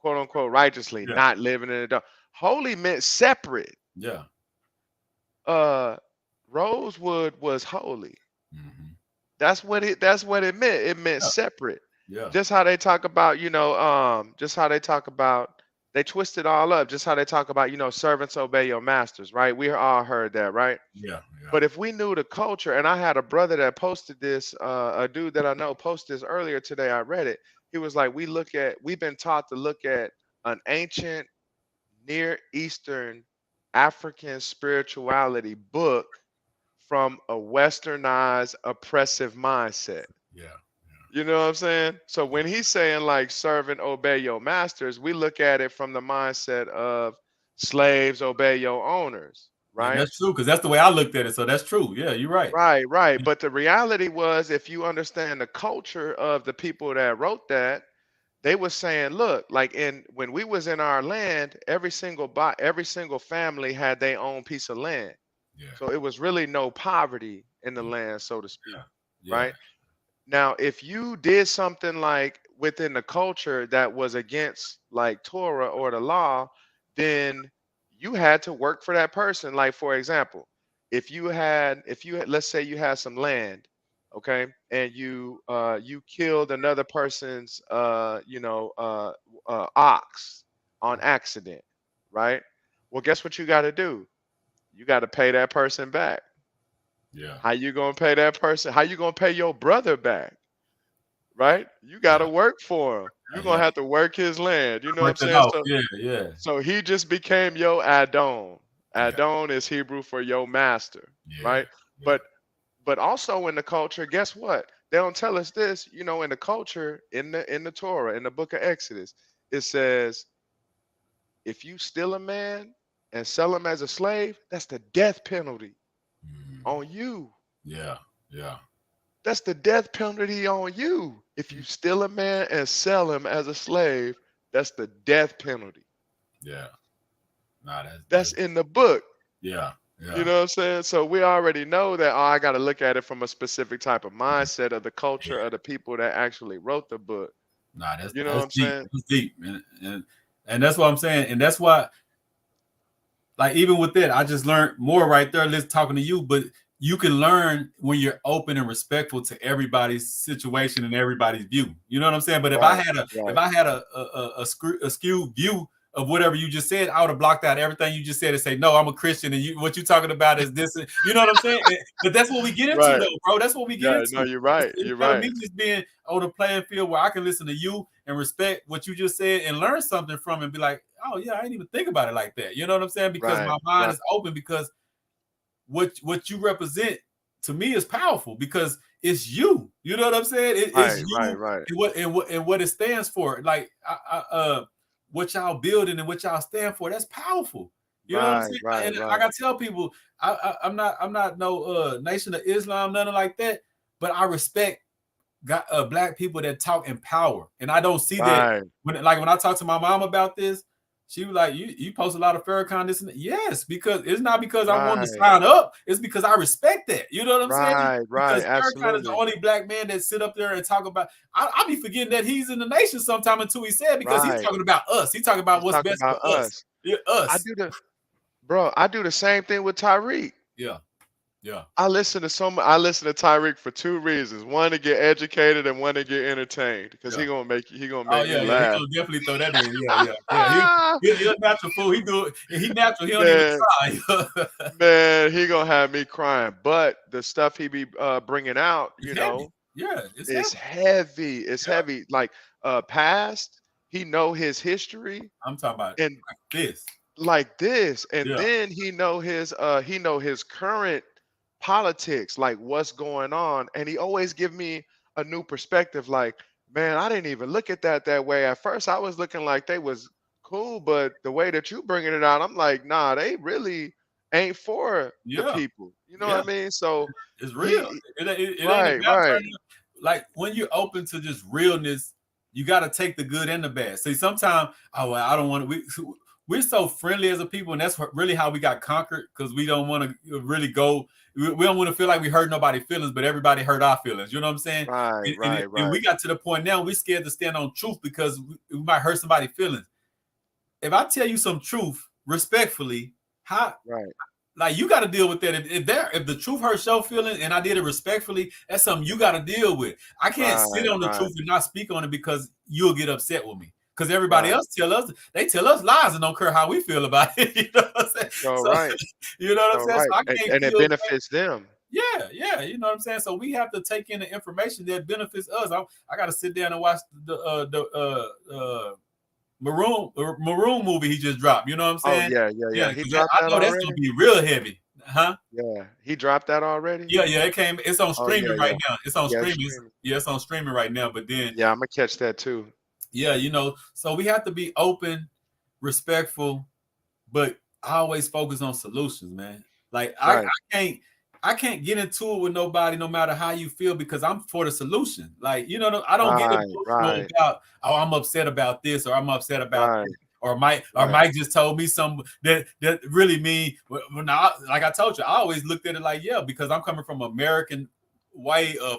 quote unquote righteously, not living in the dark. Holy meant separate. Yeah. Rosewood was holy. Mm-hmm. That's what it meant. It meant separate. Yeah. Just how they talk about, you know, they twist it all up. Just how they talk about, you know, servants obey your masters, right? We all heard that, right? Yeah. But if we knew the culture, and I had a brother that posted this, a dude that I know posted this earlier today. I read it. He was like, we've been taught to look at an ancient Near Eastern African spirituality book from a westernized oppressive mindset. Yeah. You know what I'm saying? So when he's saying like servant obey your masters, we look at it from the mindset of slaves obey your owners, right? And that's true, because that's the way I looked at it. So that's true. Yeah, you're right. Right. But the reality was, if you understand the culture of the people that wrote that, they were saying, look, like when we was in our land, every single family had their own piece of land. Yeah. So it was really no poverty in the land, so to speak. Right? Now, if you did something like within the culture that was against like Torah or the law, then you had to work for that person. Like, for example, if you had, let's say you had some land, okay, and you killed another person's ox on accident, right? Well, guess what you got to do? You got to pay that person back. Yeah. How you gonna pay that person? How you gonna pay your brother back? Right? You gotta work for him. You're gonna have to work his land. You know what I'm saying? So, so he just became your Adon. Adon is Hebrew for your master, right? Yeah. But also in the culture, guess what? They don't tell us this, you know, in the culture, in the Torah, in the book of Exodus, it says, if you steal a man and sell him as a slave, that's the death penalty on you. Yeah. That's the death penalty on you. If you steal a man and sell him as a slave, that's the death penalty. Yeah. That's in the book. Yeah. You know what I'm saying? So we already know that, I got to look at it from a specific type of mindset of the culture of the people that actually wrote the book. That's you know what I'm deep. saying? That's deep, man. And And that's what I'm saying. And that's why, like, even with that, I just learned more right there. Let's talking to you, but you can learn when you're open and respectful to everybody's situation and everybody's view. You know what I'm saying? But if I Right, had a right. if I had a skewed view of whatever you just said, I would have blocked out everything you just said and say, no, I'm a Christian, and what you talking about is this. You know what I'm saying? But that's what we get into, Right. though, bro. That's what we get Yeah, no, into. you're right. You're Instead of right. me just being on the playing field where I can listen to you and respect what you just said and learn something from it and be like, oh yeah, I didn't even think about it like that. You know what I'm saying? Because Right, my mind right, is open, because what you represent to me is powerful, because it's you. You know what I'm saying? It's right, right, you, right, and what it stands for. Like what y'all building and what y'all stand for. That's powerful. You know what I'm right, saying? right, And like right. I tell people, I'm not no Nation of Islam, nothing like that. But I respect black people that talk in power, and I don't see that Right, when I talk to my mom about this. She was like, "You post a lot of Farrakhan this and that." Yes, because it's not because I wanted to right, sign up. It's because I respect that. You know what I'm saying? right, right. Because Farrakhan is the Absolutely. only black man that sit up there and talk about. I be forgetting that he's in the nation sometime until he said, because he's Right. talking about us. He's talking about He's what's talking best for about us. us. Yeah, I us. do the bro, I do the same thing with Tyreek. Yeah, yeah, I listen to Tyreek for two reasons. One, to get educated, and one, to get entertained. Because yeah. he gonna Oh make me yeah, yeah. He laugh. gonna definitely throw that in. Yeah. He a natural fool. He do it. He natural. He don't even Man, try. man, he gonna have me crying. But the stuff he be bringing out, It's heavy. Yeah, it's it's heavy. heavy. It's Yeah. heavy. Like past, he know his history I'm talking about and like this. like this, and Yeah. then he know his current politics, like what's going on, and he always give me a new perspective. Like, man, I didn't even look at that way. At first, I was looking like they was cool, but the way that you bringing it out, I'm like, nah, they really ain't for the Yeah. people. You know what Yeah. I mean? So It's real. he, It ain't right, about right, turning. Like when you're open to just realness, you got to take the good and the bad. See, sometimes, oh, well, I don't want to. We're so friendly as a people, and that's really how we got conquered, because we don't want to really go. We don't want to feel like we hurt nobody's feelings, but everybody hurt our feelings. You know what I'm saying? right, right, And right, we got to the point now we're scared to stand on truth because we might hurt somebody's feelings. If I tell you some truth respectfully, how right, like you got to deal with that. If the truth hurts your feeling and I did it respectfully, that's something you got to deal with. I can't sit right, on the right, truth and not speak on it because you'll get upset with me. Because everybody right. else tell us lies and don't care how we feel about it. You know what I'm saying? So So right, you know what I'm so saying? So right, I can't and it feel. benefits them. Yeah, you know what I'm saying. So we have to take in the information that benefits us. I got to sit down and watch the Maroon movie he just dropped. You know what I'm Oh saying? yeah, yeah, Yeah, yeah. He because dropped I that know that's gonna already. be real heavy, huh? Yeah, he dropped that already. Yeah. It came. It's on Oh yeah, streaming right yeah, now. It's on yeah. It's streaming. streaming. Yeah, it's on streaming right now. But then, Yeah, I'm gonna catch that too. yeah, so we have to be open, respectful, but I always focus on solutions, man. Like Right, I can't get into it with nobody, no matter how you feel, because I'm for the solution. Like, I don't get right, emotional right, about, oh, I'm upset about this, or I'm upset about right, this, or right, Mike just told me something that really mean. When like I told you, I always looked at it like, yeah, because I'm coming from American way of.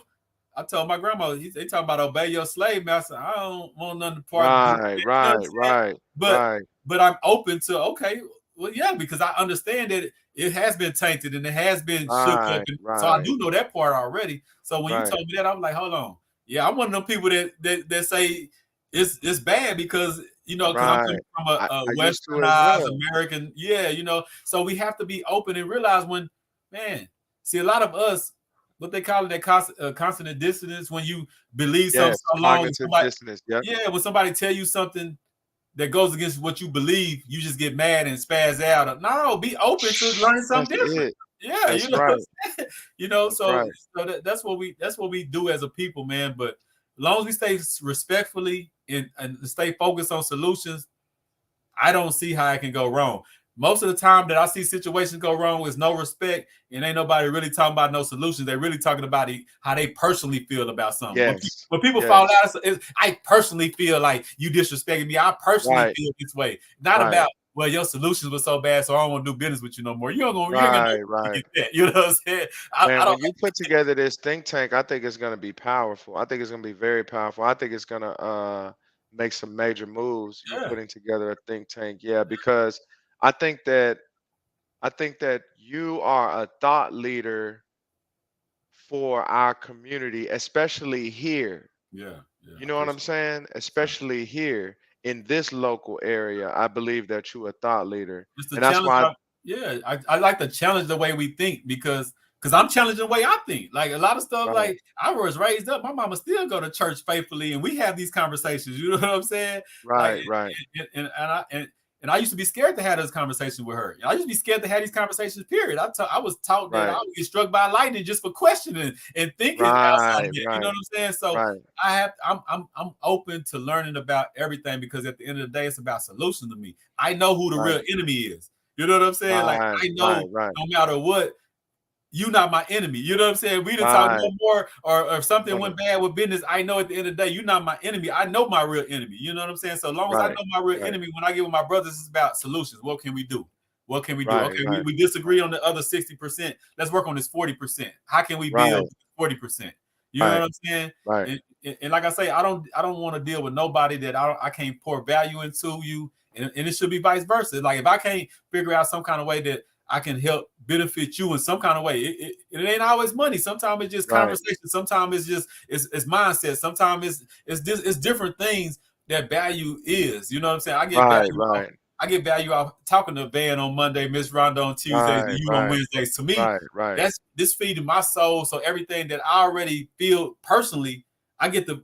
I told my grandma, they talking about obey your slave master. I don't want nothing part to do with right, it. You know what I'm right, saying? right, But right, but I'm open to, okay, well, yeah, because I understand that it has been tainted and it has been shook up, right, and so I right, do know that part already. So when you right. told me that, I was like, hold on, yeah, I'm one of them people that say it's bad because because I'm Right. coming from a I used to as westernized well. American, yeah, so we have to be open and realize when, man, see a lot of us. What they call it, that constant dissonance, when you believe something Yes, so long, cognitive somebody, dissonance. Yep. yeah, when somebody tell you something that goes against what you believe, you just get mad and spaz out. No, be open to learning That's something different. it. Yeah, That's right. That's so right. that's what we do as a people, man. But as long as we stay respectfully and stay focused on solutions, I don't see how it can go wrong. Most of the time that I see situations go wrong with no respect, and ain't nobody really talking about no solutions. They're really talking about how they personally feel about something. Yes. When people fall Yes. out, I personally feel like you disrespected me. I personally Right. feel this way. Not Right. about, well, your solutions were so bad, so I don't want to do business with you no more. You ain't gonna Right. Right. get that. You know what I'm saying? I Man, don't. when you put together this think tank, I think it's gonna be powerful. I think it's gonna be very powerful. I think it's gonna make some major moves. You Yeah, putting together a think tank, yeah, because I think that I think that you are a thought leader for our community, especially here. yeah, yeah. You I know what I'm appreciate saying? it. Especially here in this local area, I believe that you're a thought leader, Just the and that's challenge. why. Yeah, I like to challenge the way we think because I'm challenging the way I think. Like a lot of stuff, Right, like I was raised up. My mama still go to church faithfully, and we have these conversations. You know what I'm saying? Like, right, right, and I used to be scared to have those conversations with her. I used to be scared to have these conversations. Period. I was taught that I right, would get struck by lightning just for questioning and thinking outside right, of it. You know right, what I'm saying? So right, I'm open to learning about everything because at the end of the day, it's about solutions to me. I know who the right, real enemy is. You know what I'm saying? Like right, I right, know right, no matter what, you not my enemy. You know what I'm saying? We didn't talk right. no more, or if something No, went no, bad with business, I know at the end of the day, you're not my enemy. I know my real enemy. You know what I'm saying? So long as I right, know my real right, enemy, when I get with my brothers, it's about solutions. What can we do? What can we do? right, Okay, we, right, we disagree on the other 60%. Let's work on this 40%. How can we right, build 40%? You know what right, I'm saying? right, And like I say, I don't want to deal with nobody that I can't pour value into you. And it should be vice versa. Like if I can't figure out some kind of way that I can help benefit you in some kind of way. It ain't always money. Sometimes it's just right, conversation. Sometimes it's just it's mindset. Sometimes it's different things that value is. You know what I'm saying? right, right, I get value out talking to Van on Monday, Miss Rhonda on Tuesdays, and right, you on right, Wednesdays. To me, right, right. that's this feeding my soul. So everything that I already feel personally, I get to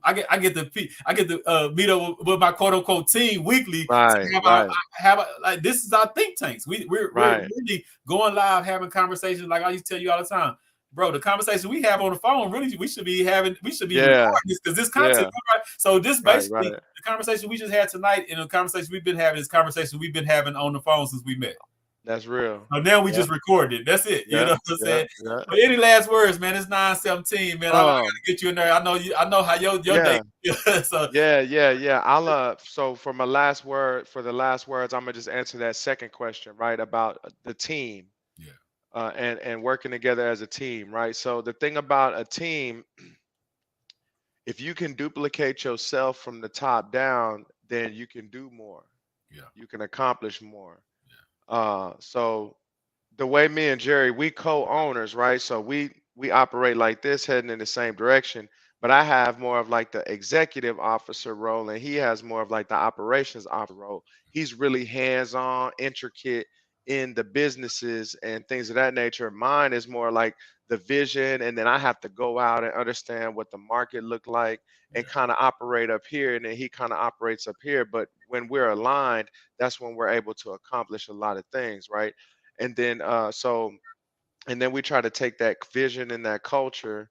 meet up with my quote unquote team weekly to Right, right, like this is our think tanks. We're right. really going live having conversations like I used to tell you all the time. Bro, the conversation we have on the phone, really, we should be recording Yeah, this because this content. yeah. Right? So this Right, basically right. the conversation we just had tonight and the conversation we've been having is conversation we've been having on the phone since we met. That's real. So now we Yeah, just recorded it. That's it. You yeah, know what I'm yeah, saying? yeah. But any last words, man? It's 9:17, man. I gotta get you in there. I know you. I know how your day. Yeah, So yeah, yeah, yeah. I'll so for my last word, for the last words, I'm gonna just answer that second question, right? About the team, yeah, and working together as a team, right? So the thing about a team, if you can duplicate yourself from the top down, then you can do more. yeah, You can accomplish more. yeah, So the way me and Jerry, we co-owners, right? So we operate like this, heading in the same direction. But I have more of like the executive officer role, and he has more of like the operations officer role. He's really hands-on, intricate in the businesses and things of that nature. Mine is more like the vision, and then I have to go out and understand what the market look like and yeah, kind of operate up here, and then he kind of operates up here. But when we're aligned, that's when we're able to accomplish a lot of things, right? And then and then we try to take that vision and that culture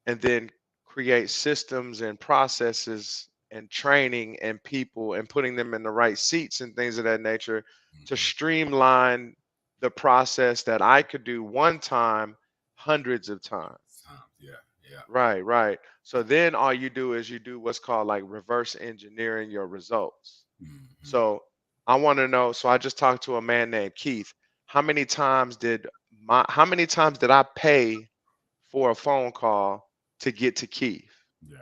and then create systems and processes and training and people and putting them in the right seats and things of that nature to mhm. streamline the process that I could do one time hundreds of times. Yeah, yeah, Right, right. So then all you do is you do what's called like reverse engineering your results. hmm So I want to know. So I just talked to a man named Keith. How many times did I pay for a phone call to get to Keith? yeah,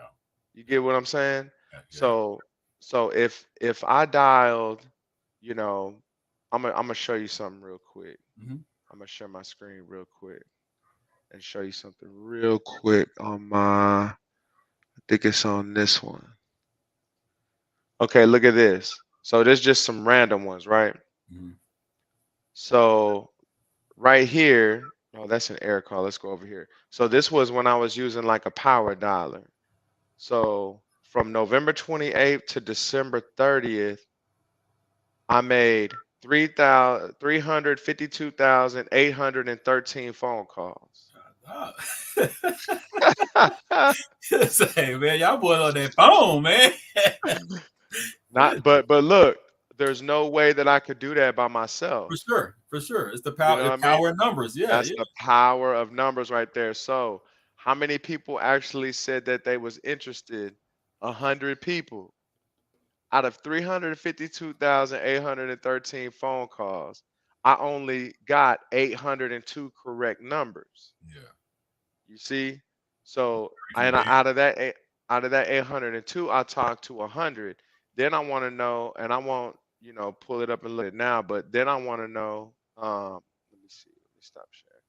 You get what I'm saying? yeah. So if I dialed, you know, I'm gonna show you something real quick. hmm I'm gonna share my screen real quick and show you something real quick on my. I think it's on this one. Okay, look at this. So there's just some random ones, right? hmm So right here, oh, that's an error call. Let's go over here. So this was when I was using like a power dialer. So from November 28th to December 30th, I made 352,813 phone calls. Oh. Say, man, y'all boys on that phone, man. Not, but look, there's no way that I could do that by For myself. sure, for sure. It's the You power, know the what I mean? power of numbers. Yeah, That's yeah. the power of numbers right there. So, how many people actually said that they was interested? 100 people. Out of 352,813 phone calls, I only got 802 correct numbers. Yeah. You see? So, Crazy, man. out of that 802, I talked to 100. Then I want to know, and I won't, pull it up and look at it now, but then I want to know, let me see, let me stop sharing.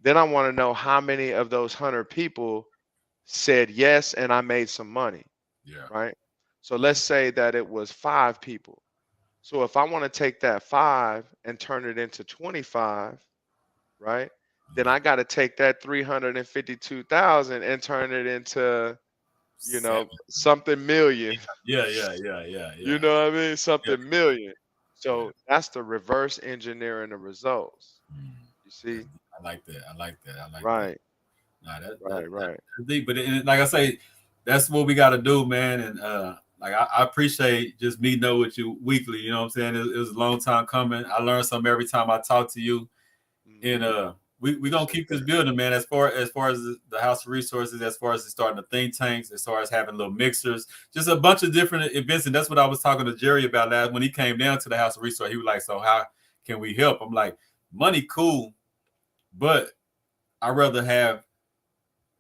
Then I want to know how many of those 100 people said yes and I made some money, Yeah. right? So let's say that it was 5 people. So if I want to take that 5 and turn it into 25, right? Then I got to take that 352,000 and turn it into, something million. Yeah. You know what I mean? Yeah. Something million. So that's the reverse engineering the results. You see? I like that. I like that. Right. Nah, Right. that's deep. But like I say, that's what we got to do, man. And like I appreciate just me know with you weekly. You know what I'm saying? It was a long time coming. I learn something every time I talk to you. And we gonna keep this building, man. As far as the House of Resources, as far as starting the think tanks, as far as having little mixers, just a bunch of different events. And that's what I was talking to Jerry about last when he came down to the House of Resources. He was like, "So how can we help?" I'm like, "Money, cool, but I'd rather have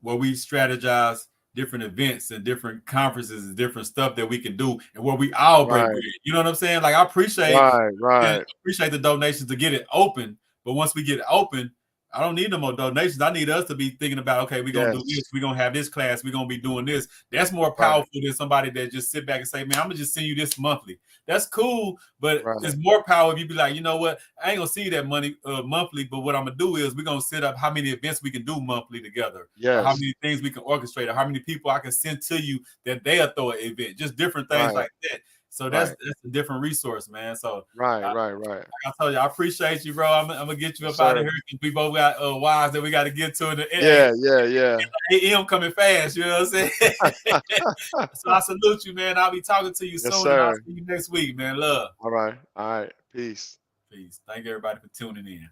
where we strategize different events and different conferences and different stuff that we can do, and where we all break bread." You know what I'm saying? Like I appreciate the donations to get it open, but once we get it open, I don't need no more donations. I need us to be thinking about, okay, we're gonna do this, we're gonna have this class, we're gonna be doing this. That's more powerful than somebody that just sit back and say, "Man, I'm gonna just send you this monthly." That's cool, but it's more power if you be like, "You know what? I ain't gonna see that money monthly, but what I'm gonna do is we're gonna set up how many events we can do monthly together, or how many things we can orchestrate, or how many people I can send to you that they'll throw an event, just different things like that." So that's a different resource, man. So right. Like I told you, I appreciate you, bro. I'm gonna get you up out of here. We both got wives that we got to get to. Yeah. AM coming fast. You know what I'm saying? So I salute you, man. I'll be talking to you soon. And I'll see you next week, man. Love. All right. Peace. Thank everybody for tuning in.